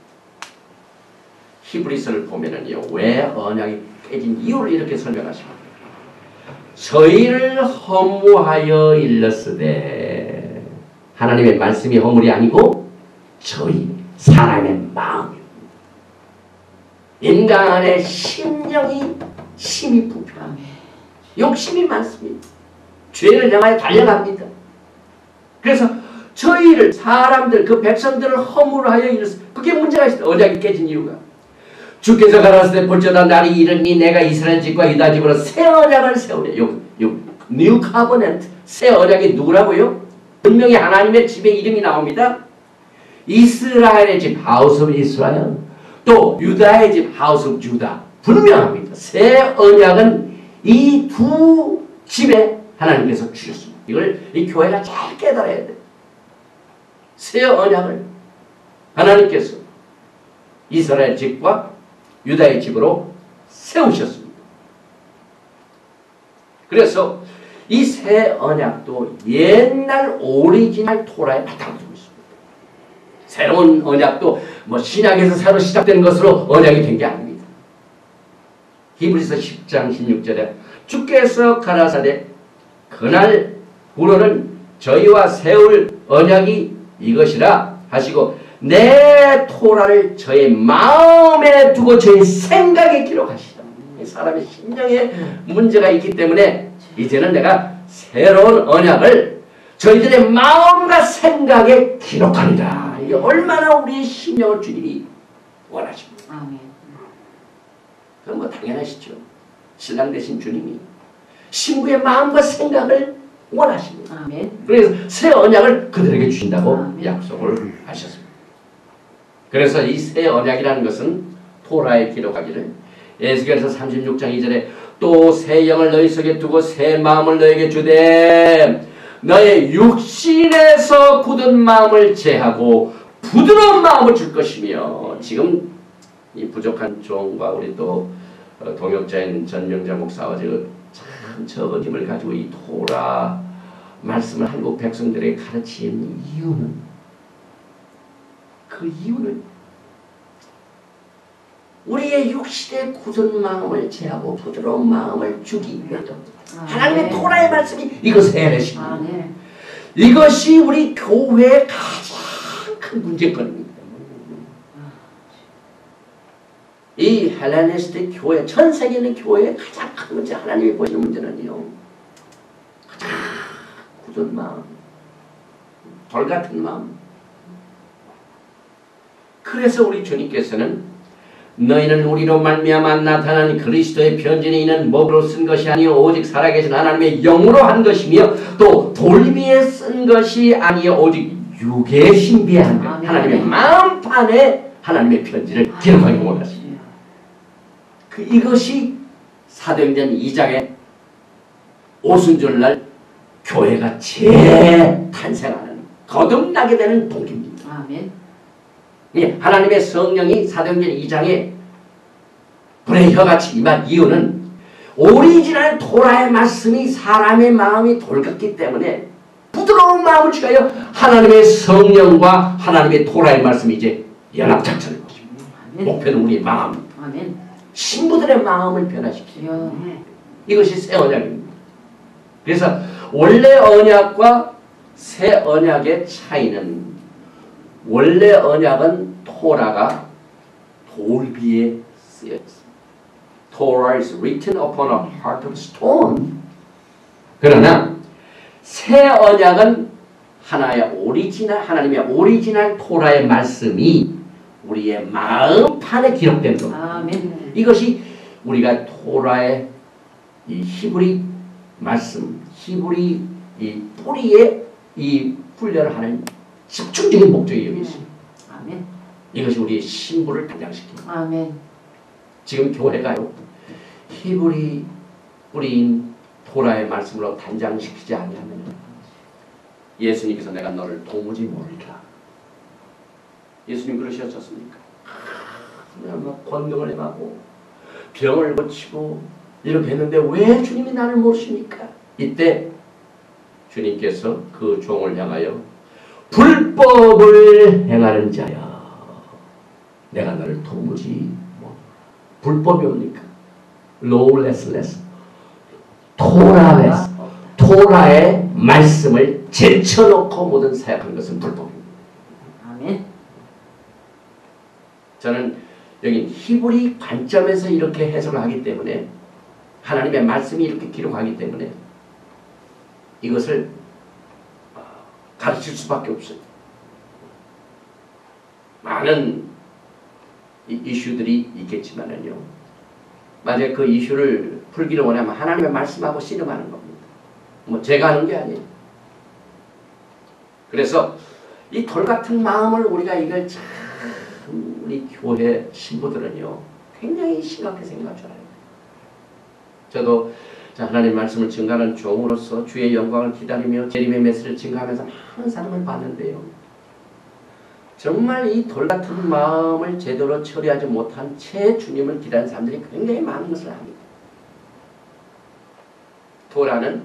히브리서를 보면은요, 왜 언약이 깨진 이유를 이렇게 설명하십니다. 저희를 허무하여 일렀으되 하나님의 말씀이 허물이 아니고 저희 사람의 마음입니다. 인간 안에 심령이 힘이 부패합니다. 욕심이 많습니다. 죄를 향하여 달려갑니다. 그래서 저희를 사람들 그 백성들을 허물하여 일렀습니다. 그게 문제가 있어요. 언약이 깨진 이유가 주께서 가라사대 볼지어다 날이 이르니 내가 이스라엘 집과 유다 집으로 새 언약을 세우리. 요 뉴 카버넨트 새 언약이 누구라고요? 분명히 하나님의 집의 이름이 나옵니다. 이스라엘의 집 하우스 오브 이스라엘 또 유다의 집 하우스 오브 주다 분명합니다. 새 언약은 이 두 집에 하나님께서 주셨습니다. 이걸 이 교회가 잘 깨달아야 돼요. 새 언약을 하나님께서 이스라엘 집과 유다의 집으로 세우셨습니다. 그래서 이 새 언약도 옛날 오리지널 토라에 바탕을 두고 있습니다. 새로운 언약도 뭐 신약에서 새로 시작된 것으로 언약이 된 게 아닙니다. 히브리서 10장 16절에 주께서 가라사대 그날부로는 저희와 세울 언약이 이것이라 하시고 내 토라를 저의 마음에 두고 저의 생각에 기록하시라. 사람의 심령에 문제가 있기 때문에 이제는 내가 새로운 언약을 저희들의 마음과 생각에 기록하리라. 이게 얼마나 우리의 심령을 주님이 원하십니까? 아멘. 그건 뭐 당연하시죠. 신랑 되신 주님이 신부의 마음과 생각을 원하십니다. 아멘. 그래서 새 언약을 그들에게 주신다고 아멘. 약속을 하셨습니다. 그래서 이 새 언약이라는 것은 토라에 기록하기를 에스겔서 36장 2절에 또 새 영을 너희 속에 두고 새 마음을 너에게 주되 너의 육신에서 굳은 마음을 제하고 부드러운 마음을 줄 것이며, 지금 이 부족한 종과 우리 또 동역자인 전명자 목사와 지금 참 적은 힘을 가지고 이 토라 말씀을 한국 백성들에게 가르치는 이유는, 그 이유는 우리의 육신의 굳은 마음을 제하고 부드러운 마음을 주기 위하여 하나님의 토라의 말씀이 이것을 해내십니다. 이것이 우리 교회의 가장 큰 문제거리입니다. 이 헬레니스트 교회, 전 세계에 있는 교회의 가장 큰 문제, 하나님이 보시는 문제는요, 가장 굳은 마음, 돌 같은 마음. 그래서 우리 주님께서는 너희는 우리로 말미암아 나타난 그리스도의 편지는 이는 먹으로 쓴 것이 아니요 오직 살아계신 하나님의 영으로 한 것이며 또 돌비에 쓴 것이 아니요 오직 육에 신비한 것, 하나님의 마음판에 하나님의 편지를 기록하기 원하십니다. 이것이 사도행전 2장의 오순절날 교회가 재탄생하는, 거듭나게 되는 동기입니다. 아멘. 하나님의 성령이 사도행전 2장에 불의 혀같이 임한 이유는 오리지널 토라의 말씀이 사람의 마음이 돌같기 때문에 부드러운 마음을 취하여 하나님의 성령과 하나님의 토라의 말씀이 이제 연합작전을 것입니다. 목표는 우리의 마음, 아멘. 신부들의 마음을 변화시키죠. 이것이 새 언약입니다. 그래서 원래 언약과 새 언약의 차이는, 원래 언약은 토라가 돌비에 쓰여있습니다. Torah is written upon a heart of stone. 그러나 새 언약은 하나님의 오리지널 토라의 말씀이 우리의 마음판에 기록된 겁니다. 아멘. 이것이 우리가 토라의 이 히브리 말씀, 히브리 이 뿌리에 이 훈련을 하는 집중적인 목적이 여기 있습니다. 아멘. 이것이 우리의 신부를 단장시킵니다. 아멘. 지금 교회가요, 히브리 뿌리인 토라의 말씀으로 단장시키지 않으면 예수님께서 내가 너를 도무지 모르리라. 예수님 그러셨습니까? 막 권능을 행하고 병을 고치고 이렇게 했는데 왜 주님이 나를 모르십니까? 이때 주님께서 그 종을 향하여 불법을 행하는 자야, 내가 너를 도무지 모르라. 불법이 뭡니까? lawlessness, 토라의 말씀을 제쳐놓고 모든 사역한 것은 불법입니다. 아멘. 저는 여기 히브리 관점에서 이렇게 해석을 하기 때문에, 하나님의 말씀이 이렇게 기록하기 때문에 이것을 가르칠 수밖에 없어요. 많은 이슈들이 있겠지만은요, 만약에 그 이슈를 풀기를 원하면 하나님의 말씀하고 씨름하는 겁니다. 뭐 제가 하는 게 아니에요. 그래서 이 돌같은 마음을 우리가 이걸 참 우리 교회 신부들은요 굉장히 심각하게 생각할 줄 알아요. 저도 하나님 말씀을 증거하는 종으로서 주의 영광을 기다리며 재림의 메시지를 증거하면서 많은 사람을 봤는데요, 정말 이 돌같은 마음을 제대로 처리하지 못한 채 주님을 기다리는 사람들이 굉장히 많은 것을 압니다. 토라는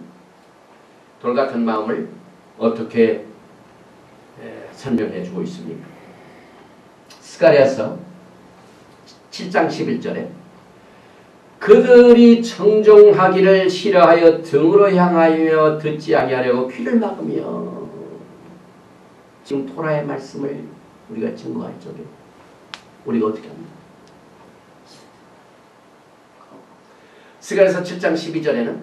돌같은 마음을 어떻게 설명해 주고 있습니까? 스가랴서 7장 11절에 그들이 청종하기를 싫어하여 등으로 향하여 듣지 아니하려고 귀를 막으며, 지금 토라의 말씀을 우리가 증거할 적에 우리가 어떻게 합니까? 스가랴서 7장 12절에는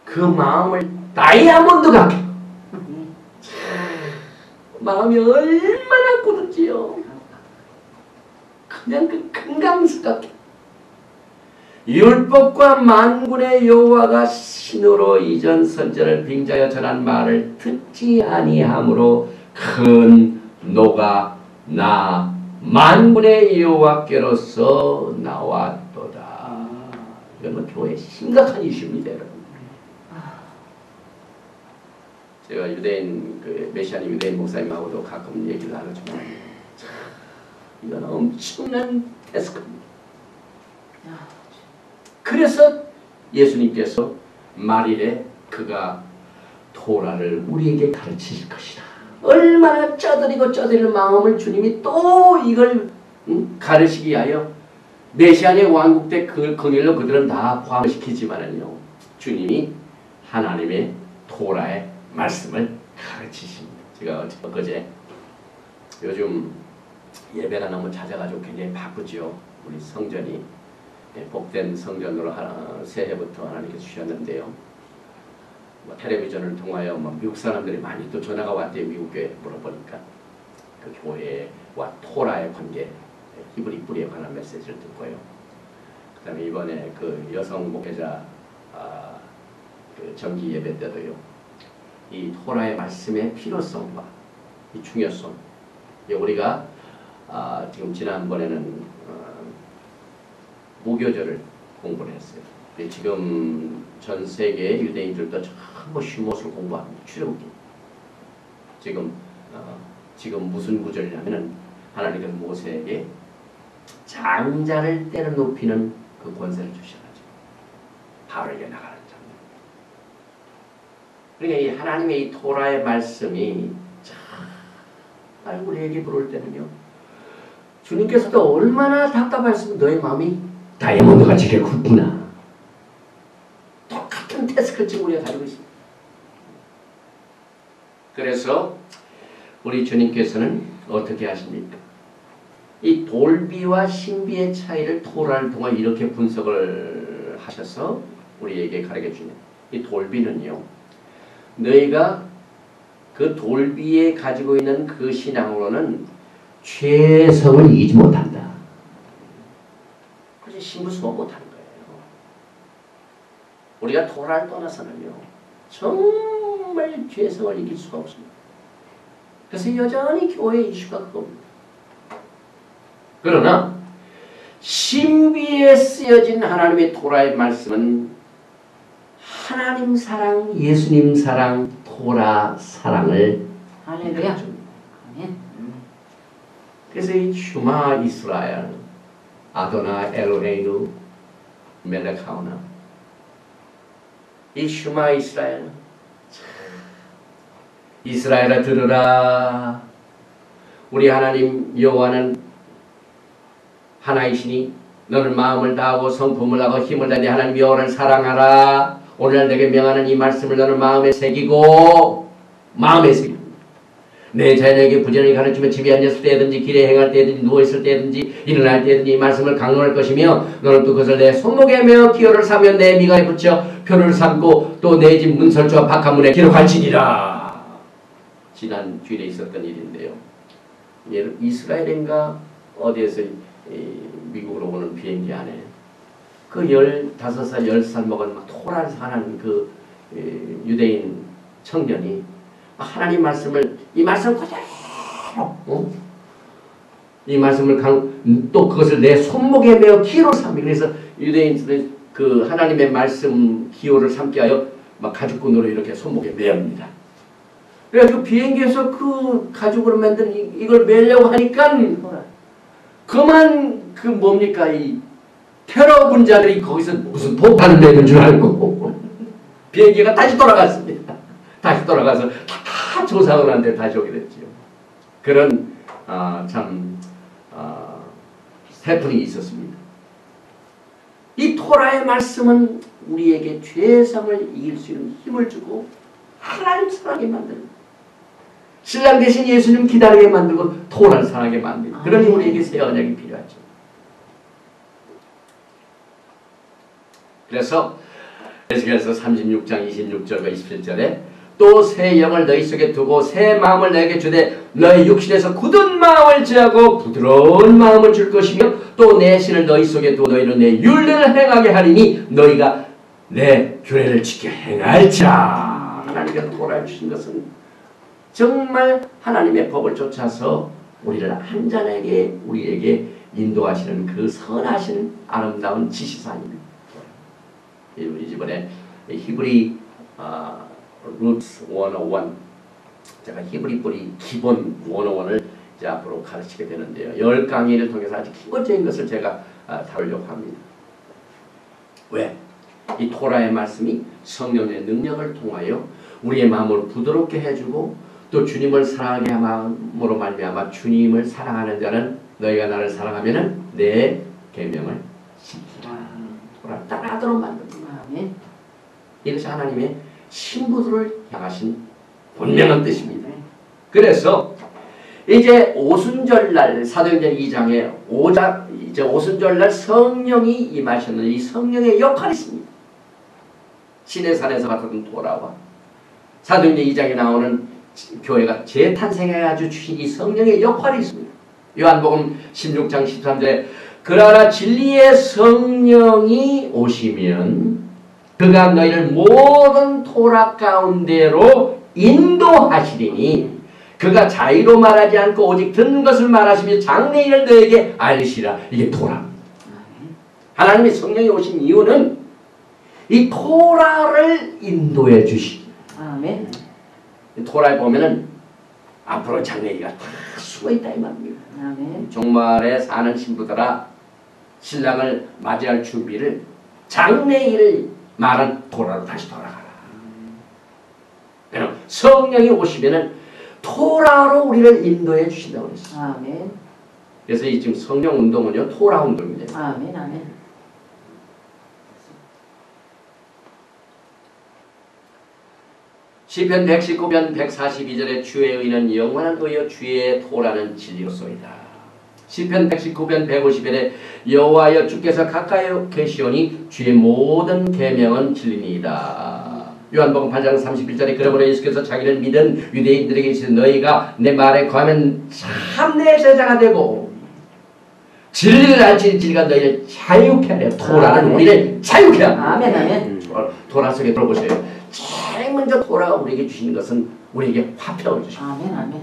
그 마음을 다이아몬드 같게 마음이 얼마나 굳었지요. 그냥 그 금강석같게 율법과 만군의 여호와가 신으로 이전 선전을 빙자하여 전한 말을 듣지 아니하므로 큰 노가 나 만군의 여호와께로서 나왔도다. 이건 교회의 심각한 이슈입니다, 여러분. 제가 유대인 메시아님 유대인 목사님하고도 가끔 얘기를 나누지만 이건 엄청난 태스크입니다. 그래서 예수님께서 말일에 그가 토라를 우리에게 가르치실 것이다. 얼마나 쩌드리고 마음을 주님이 또 이걸 가르치기 위하여 메시아의 왕국 때 그 긍휼로 그들은 다 포함시키지만은요, 주님이 하나님의 토라의 말씀을 가르치십니다. 제가 엊그제 요즘 예배가 너무 잦아가지고 굉장히 바쁘죠. 우리 성전이 복된 성전으로 새해부터 하나님께서 주셨는데요. 텔레비전을 통하여 미국 사람들이 많이 또 전화가 왔대요. 미국 교회 물어보니까 그 교회와 토라의 관계, 히브리 뿌리에 관한 메시지를 듣고요. 그 다음에 이번에 그 여성 목회자 그 정기 예배 때도요, 이 토라의 말씀의 필요성과 이 중요성, 우리가 지금 지난번에는 무교절을 공부를 했어요. 지금 전 세계 유대인들도 전부 슈못을 공부합니다. 출애굽기. 지금 무슨 구절이냐면은 하나님께서 모세에게 장자를 때려 높이는 그 권세를 주셔가지고 바로에게 나가는 장면. 그러니까 이 하나님의 이 토라의 말씀이 잘 우리에게 부를 때는요, 주님께서도 얼마나 답답하셨으면 너의 마음이 다이아몬드같이 이렇게 굳구나. 똑같은 태스크를 지금 우리가 가지고 있습니다. 그래서 우리 주님께서는 어떻게 하십니까? 이 돌비와 신비의 차이를 토라를 통해 이렇게 분석을 하셔서 우리에게 가르쳐 주는 이 돌비는요, 너희가 그 돌비에 가지고 있는 그 신앙으로는 죄성을 이기지 못한다. 그래서 신부수고 못하는 거예요. 우리가 토라를 떠나서는요, 정말 죄성을 이길 수가 없습니다. 그래서 여전히 교회의 이슈가 그겁니다. 그러나 신비에 쓰여진 하나님의 토라의 말씀은 하나님 사랑, 예수님 사랑, 토라 사랑을 할렐루야. 아멘. 그래서 이 슈마 이스라엘, 아도나 엘로헤이누 멜렉 하오나, 이 슈마 이스라엘, 이스라엘아 들으라. 우리 하나님 여호와는 하나이시니 너는 마음을 다하고 성품을 하고 힘을 다해 하나님 여호와를 사랑하라. 오늘 내게 명하는 이 말씀을 너는 마음에 새기고, 마음에 새기고, 내 자녀에게 부지런히 가르치며 집에 앉았을 때든지 길에 행할 때든지 누워있을 때든지 일어날 때든지 이 말씀을 강론할 것이며, 너는 또 그것을 내 손목에 메어 기호를 사며 내 미간에 붙여 표를 삼고 또 내 집 문설주와 바깥문에 기록할지니라. 지난 주일에 있었던 일인데요, 이스라엘인가 어디에서 미국으로 오는 비행기 안에 그 15살, 10살 먹은 토라를 사는 그 유대인 청년이 하나님 말씀을, 이 말씀 그대로, 이 말씀을 또 그것을 내 손목에 메어 기호를 삼기. 그래서 유대인들은 그 하나님의 말씀 기호를 삼게 하여 막 가죽끈으로 이렇게 손목에 메옵니다. 그래서 비행기에서 그 가죽으로 만든 이걸 매려고 하니까 그만 그 뭡니까, 이 테러 분자들이 거기서 무슨 폭탄을 내는 줄 알고 비행기가 다시 돌아갔습니다. 다시 돌아가서 다 조사원한테 다시 오게 됐죠. 그런 해프닝이 있었습니다. 이 토라의 말씀은 우리에게 죄성을 이길 수 있는 힘을 주고 하나님 사랑하게 만들고 신랑 대신 예수님 기다리게 만들고 토라를 사랑하게 만들고, 그러니 우리에게 새 언약이 필요하죠. 그래서 에스겔서 36장 26절과 27절에 또 새 영을 너희 속에 두고 새 마음을 너에게 주되 너희 육신에서 굳은 마음을 제하고 부드러운 마음을 줄 것이며 또 내 신을 너희 속에 두고 너희는 내 율례를 행하게 하리니 너희가 내 규례를 지켜 행할지라. 하나님께서 도라해 주신 것은 정말 하나님의 법을 쫓아서 우리를 한잔하게 우리에게 인도하시는 그 선하신 아름다운 지시사입니다. 우리 집안에 히브리 루트 101 제가 히브리 뿌리 기본 101을 이제 앞으로 가르치게 되는데요. 10강의를 통해서 아주 기본적인 것을 제가 다루려고 합니다. 왜? 이 토라의 말씀이 성령의 능력을 통하여 우리의 마음을 부드럽게 해주고 또 주님을 사랑하게 함으로 말미암아 주님을 사랑하는 자는 너희가 나를 사랑하면은 내 계명을 지키라. 토라를 따라하도록 만듭니다. 이것이 하나님의 신부들을 향하신 분명한 뜻입니다. 그래서 이제 오순절날 사도행전 2장에 이제 오순절날 성령이 임하시는 이 성령의 역할이 있습니다. 시내산에서 받았던 토라와 사도행전 2장에 나오는 교회가 재탄생해가지고 주신 이 성령의 역할이 있습니다. 요한복음 16장 13절에 그러나 진리의 성령이 오시면 그가 너희를 모든 토라 가운데로 인도하시리니 그가 자의로 말하지 않고 오직 듣는 것을 말하시며 장래일을 너에게 알리시라. 이게 토라. 하나님의 성령이 오신 이유는 이 토라를 인도해 주시기. 아멘. 토라에 보면은 앞으로 장래일가 다 숨어있다 이 말입니다. 아멘. 종말에 사는 신부들아 신랑을 맞이할 준비를 장래일을 말한 토라로 다시 돌아가라. 성령이 오시면은 토라로 우리를 인도해 주신다고 그랬어요. 아멘. 그래서 이 지금 성령 운동은요 토라 운동입니다. 아멘, 아멘. 시편 119편 142절에 주의 의는 영원한 의여 주의 토라는 진리로소이다. 시편 119편 150절에 여호와여 주께서 가까이 계시오니 주의 모든 계명은 진리니이다. 요한복음 8장 31절에 그러므로 예수께서 자기를 믿은 유대인들에게 이르시되 너희가 내 말에 거하면 참 내 제자가 되고 진리를 알지니 진리가 너희를 자유케 하려. 토라는 우리를 자유케 합니다. 아멘, 아멘. 토라 속에 들어보세요. 제일 먼저 토라가 우리에게 주시는 것은 우리에게 화평을 주십니다. 아멘, 아멘.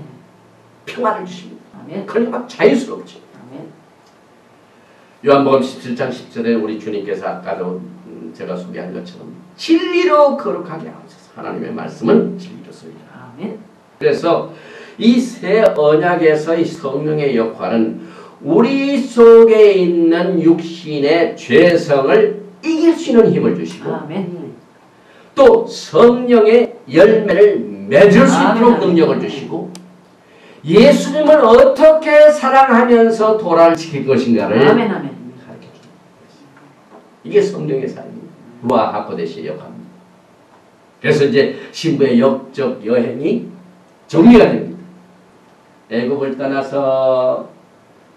평화를 주십니다. 아멘. 그러니까 막 자유스럽죠. 아멘. 요한복음 17장 10절에 우리 주님께서 아까도 제가 소개한 것처럼 진리로 거룩하게 하소서. 하나님의 말씀은 진리로소이다. 아멘. 그래서 이 새 언약에서의 성령의 역할은 우리 속에 있는 육신의 죄성을 이길 수 있는 힘을 주시고 아멘. 또 성령의 열매를 맺을 수 있도록 능력을 주시고 예수님을 어떻게 사랑하면서 도라를 지킬 것인가를 아멘, 아멘. 가르쳐줍니다. 이게 성령의 삶입니다. 루아 하코데시의 역할입니다. 그래서 이제 신부의 역적 여행이 정리가 됩니다. 애굽을 떠나서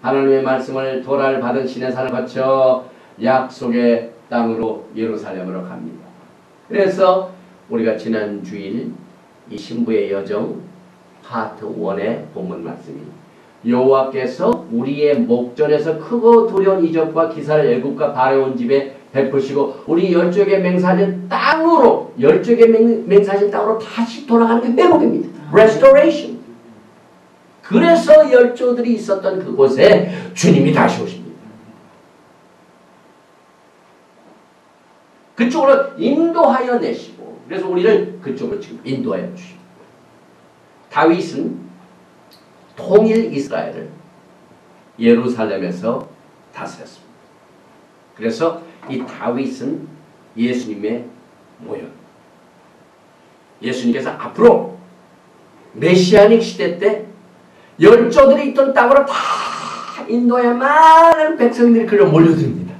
하나님의 말씀을 도라를 받은 시내산을 거쳐 약속의 땅으로 예루살렘으로 갑니다. 그래서 우리가 지난 주일 이 신부의 여정 파트 1의 본문 말씀입니다. 여호와께서 우리의 목전에서 크고 두려운 이적과 기사를 애굽과 바레온 집에 베푸시고 우리 열조에게 맹세하신 땅으로 맹세하신 땅으로 다시 돌아가는 게 회복입니다. Restoration. 그래서 열조들이 있었던 그곳에 주님이 다시 오십니다. 그쪽으로 인도하여 내시고 그래서 우리를 그쪽으로 지금 인도하여 주십니다. 다윗은 통일 이스라엘을 예루살렘에서 다스렸습니다. 그래서 이 다윗은 예수님의 모형. 예수님께서 앞으로 메시아닉 시대 때 열조들이 있던 땅으로 다 인도에 많은 백성들이 그로 몰려듭니다.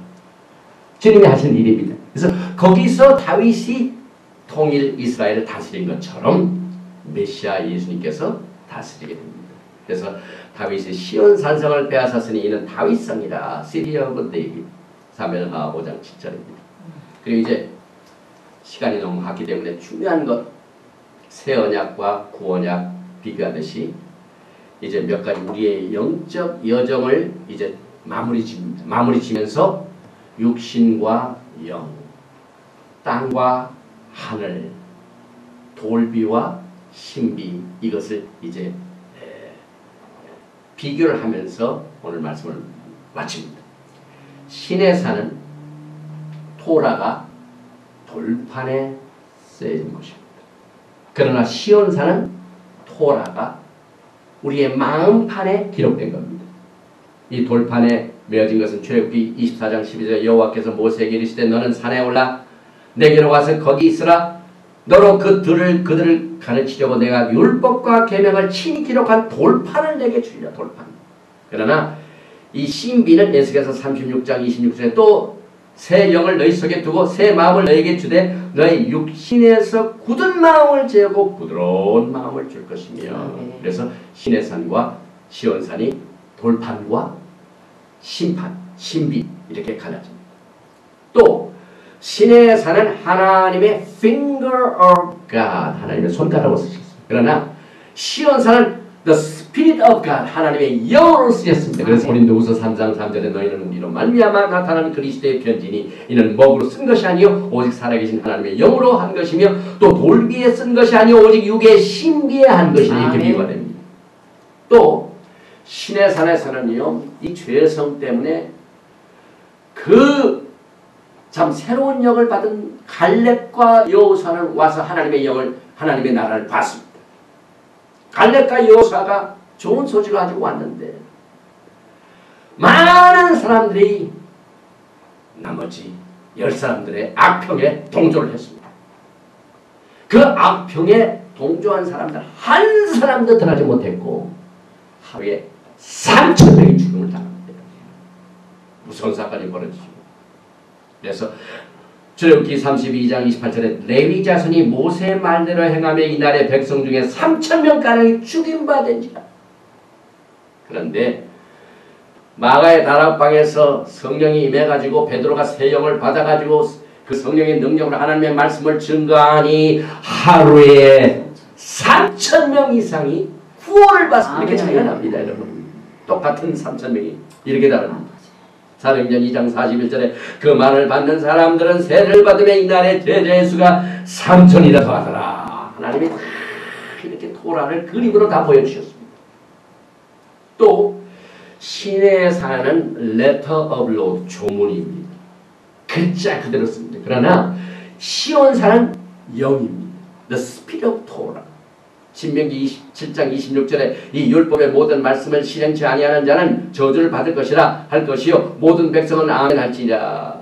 주님이 하신 일입니다. 그래서 거기서 다윗이 통일 이스라엘을 다스린 것처럼 메시아 예수님께서 다스리게 됩니다. 그래서 다윗이 시온 산성을 빼앗았으니 이는 다윗성이라. City of David. 사무엘하 5장 7절입니다. 그리고 이제 시간이 너무 갔기 때문에 중요한 것 새 언약과 구언약 비교하듯이 이제 몇 가지 우리의 영적 여정을 이제 마무리 지면서 육신과 영, 땅과 하늘, 돌비와 신비 이것을 이제 비교를 하면서 오늘 말씀을 마칩니다. 신의 산은 토라가 돌판에 쓰여진 곳입니다. 그러나 시온산은 토라가 우리의 마음판에 기록된 겁니다. 이 돌판에 메어진 것은 출애굽기 24장 12절에 여호와께서 모세에게 이르시되 너는 산에 올라 내게로 와서 거기 있으라. 너로 그들을 가르치려고 내가 율법과 계명을 친히 기록한 돌판을 내게 주리라. 돌판. 그러나 이 신비는 에스겔서 36장 26절에 또 새 영을 너희 속에 두고 새 마음을 너희에게 주되 너희 육신에서 굳은 마음을 제하고 부드러운 마음을 줄 것이며. 그래서 신의 산과 시온산이 돌판과 심판, 신비 이렇게 갈라집니다. 또 신의 산은 하나님의 finger of God, 하나님의 손가락으로 쓰셨습니다. 그러나 시온산은 the spirit of God, 하나님의 영으로 쓰였습니다. 그래서 고린도후서 3장 3절에 너희는 우리로 말미암아 나타나는 그리스도의 편지니 이는 먹으로 쓴 것이 아니요 오직 살아계신 하나님의 영으로 한 것이며 또 돌비에 쓴 것이 아니요 오직 육의 신비에 한 것이니 이렇게 비유가 됩니다. 또 신의 산에서는요 이 죄성 때문에 참 새로운 영을 받은 갈렙과 여호수아는 와서 하나님의 나라를 봤습니다. 갈렙과 여호수아가 좋은 소식을 가지고 왔는데 많은 사람들이 나머지 10사람들의 악평에 동조를 했습니다. 그 악평에 동조한 사람들 한 사람도 들어가지 못했고 하루에 3,000명이 죽음을 당합니다. 무서운 사건이 벌어지죠. 그래서 출애굽기 32장 28절에 레위 자손이 모세의 말대로 행하며 이날의 백성 중에 3,000명가량이 죽임받은지라. 그런데 마가의 다락방에서 성령이 임해가지고 베드로가 새 영을 받아가지고 그 성령의 능력으로 하나님의 말씀을 증거하니 하루에 3,000명 이상이 구원을 받습니다. 이렇게 차이가 납니다. 여러분. 똑같은 3,000명이 이렇게 다릅니다. 사도행전 2장 41절에 그 말을 받는 사람들은 세례를 받으며 이날의 제자의 수가 3,000이라 더하더라. 하나님이 다 이렇게 토라를 그림으로 다 보여주셨습니다. 또 신의 산은 letter of law, 조문입니다. 글자 그대로 씁니다. 그러나 시온산은 영입니다. the spirit of Torah. 신명기 27장 26절에 이 율법의 모든 말씀을 실행치 아니하는 자는 저주를 받을 것이라 할 것이요 모든 백성은 아멘 할지니라.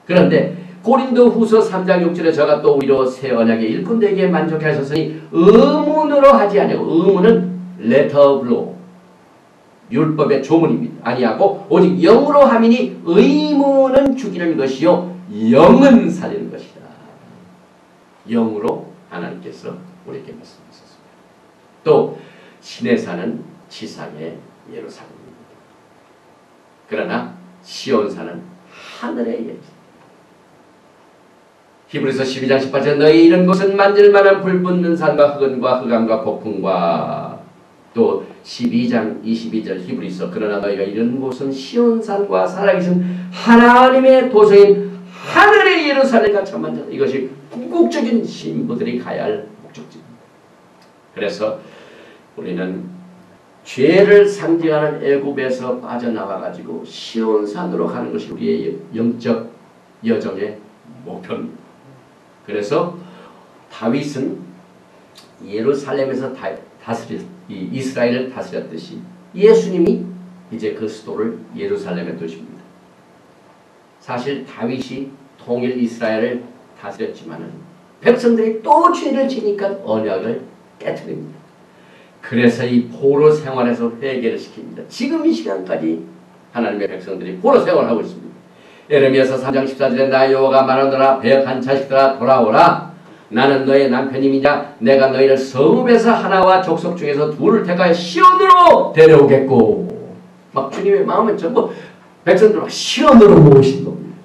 그런데 고린도후서 3장 6절에 저가 또 우리로 새 언약의 일꾼되게 만족해 하셨으니 의문으로 하지 아니하고, 의문은 letter of law, 율법의 조문입니다. 아니하고 오직 영으로 함이니 의문은 죽이는 것이요 영은 살리는 것이다. 영으로 하나님께서 우리에게 말씀하셨습니다. 또 신의 산은 지상의 예루살렘입니다. 그러나 시온산은 하늘의 예루살렘. 히브리서 12장 18절 너희 이런 곳은 만질만한 불 붙는 산과 흑은과 흑암과 폭풍과, 또 12장 22절 히브리서 그러나 너희가 이런 곳은 시온산과 살아계신 하나님의 도성인 하늘의 예루살렘과 천만장. 이것이 궁극적인 신부들이 가야 할 목적지입니다. 그래서 우리는 죄를 상징하는 애굽에서 빠져나와가지고 시온산으로 가는 것이 우리의 영적 여정의 목표입니다. 그래서 다윗은 예루살렘에서 이스라엘을 다스렸듯이 예수님이 이제 그 수도를 예루살렘에 두십니다. 사실 다윗이 통일 이스라엘을 다스렸지만은 백성들이 또 죄를 지니까 언약을 깨트립니다. 그래서 이 포로 생활에서 회개를 시킵니다. 지금 이 시간까지 하나님의 백성들이 포로 생활하고 있습니다. 예레미야서 3장 14절에 나 여호와가 말하노라 배역한 자식들아 돌아오라. 나는 너의 남편임이냐. 내가 너희를 성읍에서 하나와 족속 중에서 둘을 택하여 시온으로 데려오겠고. 막 주님의 마음은 전부 백성들을 시온으로 모으신 겁니다.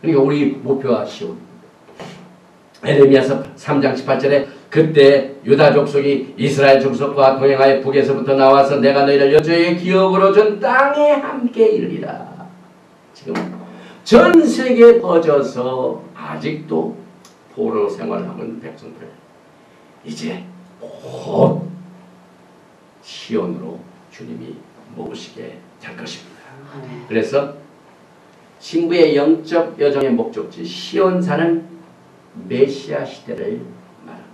그러니까 우리 목표가 시온. 예레미야서 3장 18절에 그때 유다 족속이 이스라엘 족속과 동행하여 북에서부터 나와서 내가 너희를 여호와의 기업으로 준 땅에 함께 이르리라. 지금 전 세계에 퍼져서 아직도 포로 생활하는 백성들, 이제 곧 시온으로 주님이 모시게 될 것입니다. 그래서 신구의 영적 여정의 목적지 시온산은 메시아 시대를 말합니다.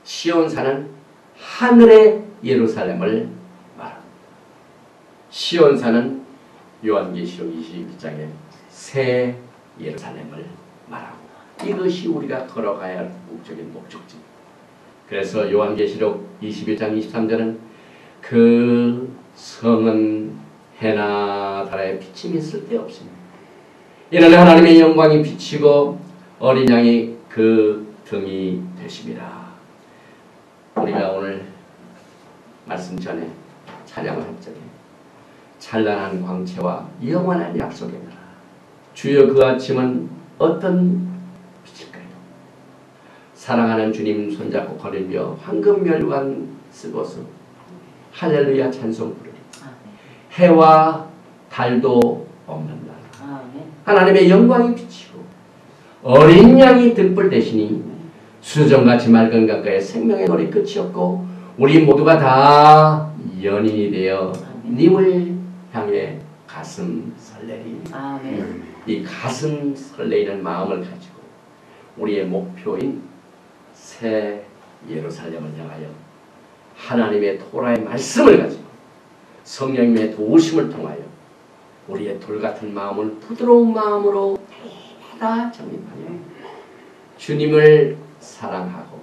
시온산은 하늘의 예루살렘을 말합니다. 시온산은 요한계시록 22장의 새 예루살렘을 말하고, 이것이 우리가 걸어가야 할 궁극적인 목적지입니다. 그래서 요한계시록 21장 23절은 그 성은 해나 달의 비침이 쓸데없습니다. 이는 하나님의 영광이 비치고 어린 양이 그 등이 되십니다. 우리가 오늘 말씀 전에 찬양을 할 적에 찬란한 광채와 영원한 약속의 나라, 주여 그 아침은 어떤 빛일까요? 사랑하는 주님 손잡고 걸으며 황금 멸관 쓰고서 할렐루야 찬송 부르리. 해와 달도 없는 날, 하나님의 영광이 비치고 어린 양이 등불 되시니 수정같이 맑은 강가에 생명의 놀이 끝이 없고 우리 모두가 다 연인이 되어 님을 향해 가슴 설레리. 이 가슴 설레이는 마음을 가지고 우리의 목표인 새 예루살렘을 향하여 하나님의 토라의 말씀을 가지고 성령님의 도우심을 통하여 우리의 돌같은 마음을 부드러운 마음으로 다 정립하여 주님을 사랑하고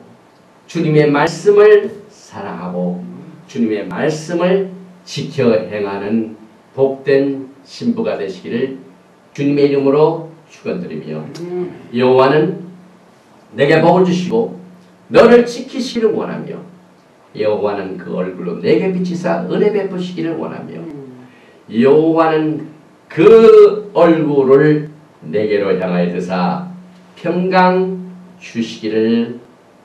주님의 말씀을 사랑하고 주님의 말씀을 지켜 행하는 복된 신부가 되시기를 주님의 이름으로 축원드리며, 여호와는 내게 복을 주시고 너를 지키시기를 원하며 여호와는 그 얼굴로 내게 비치사 은혜 베푸시기를 원하며 여호와는 그 얼굴을 내게로 향하여 드사 평강 주시기를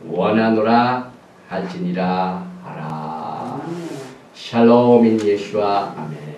원하노라 할지니라 하라. 샬롬인 예수와 아멘.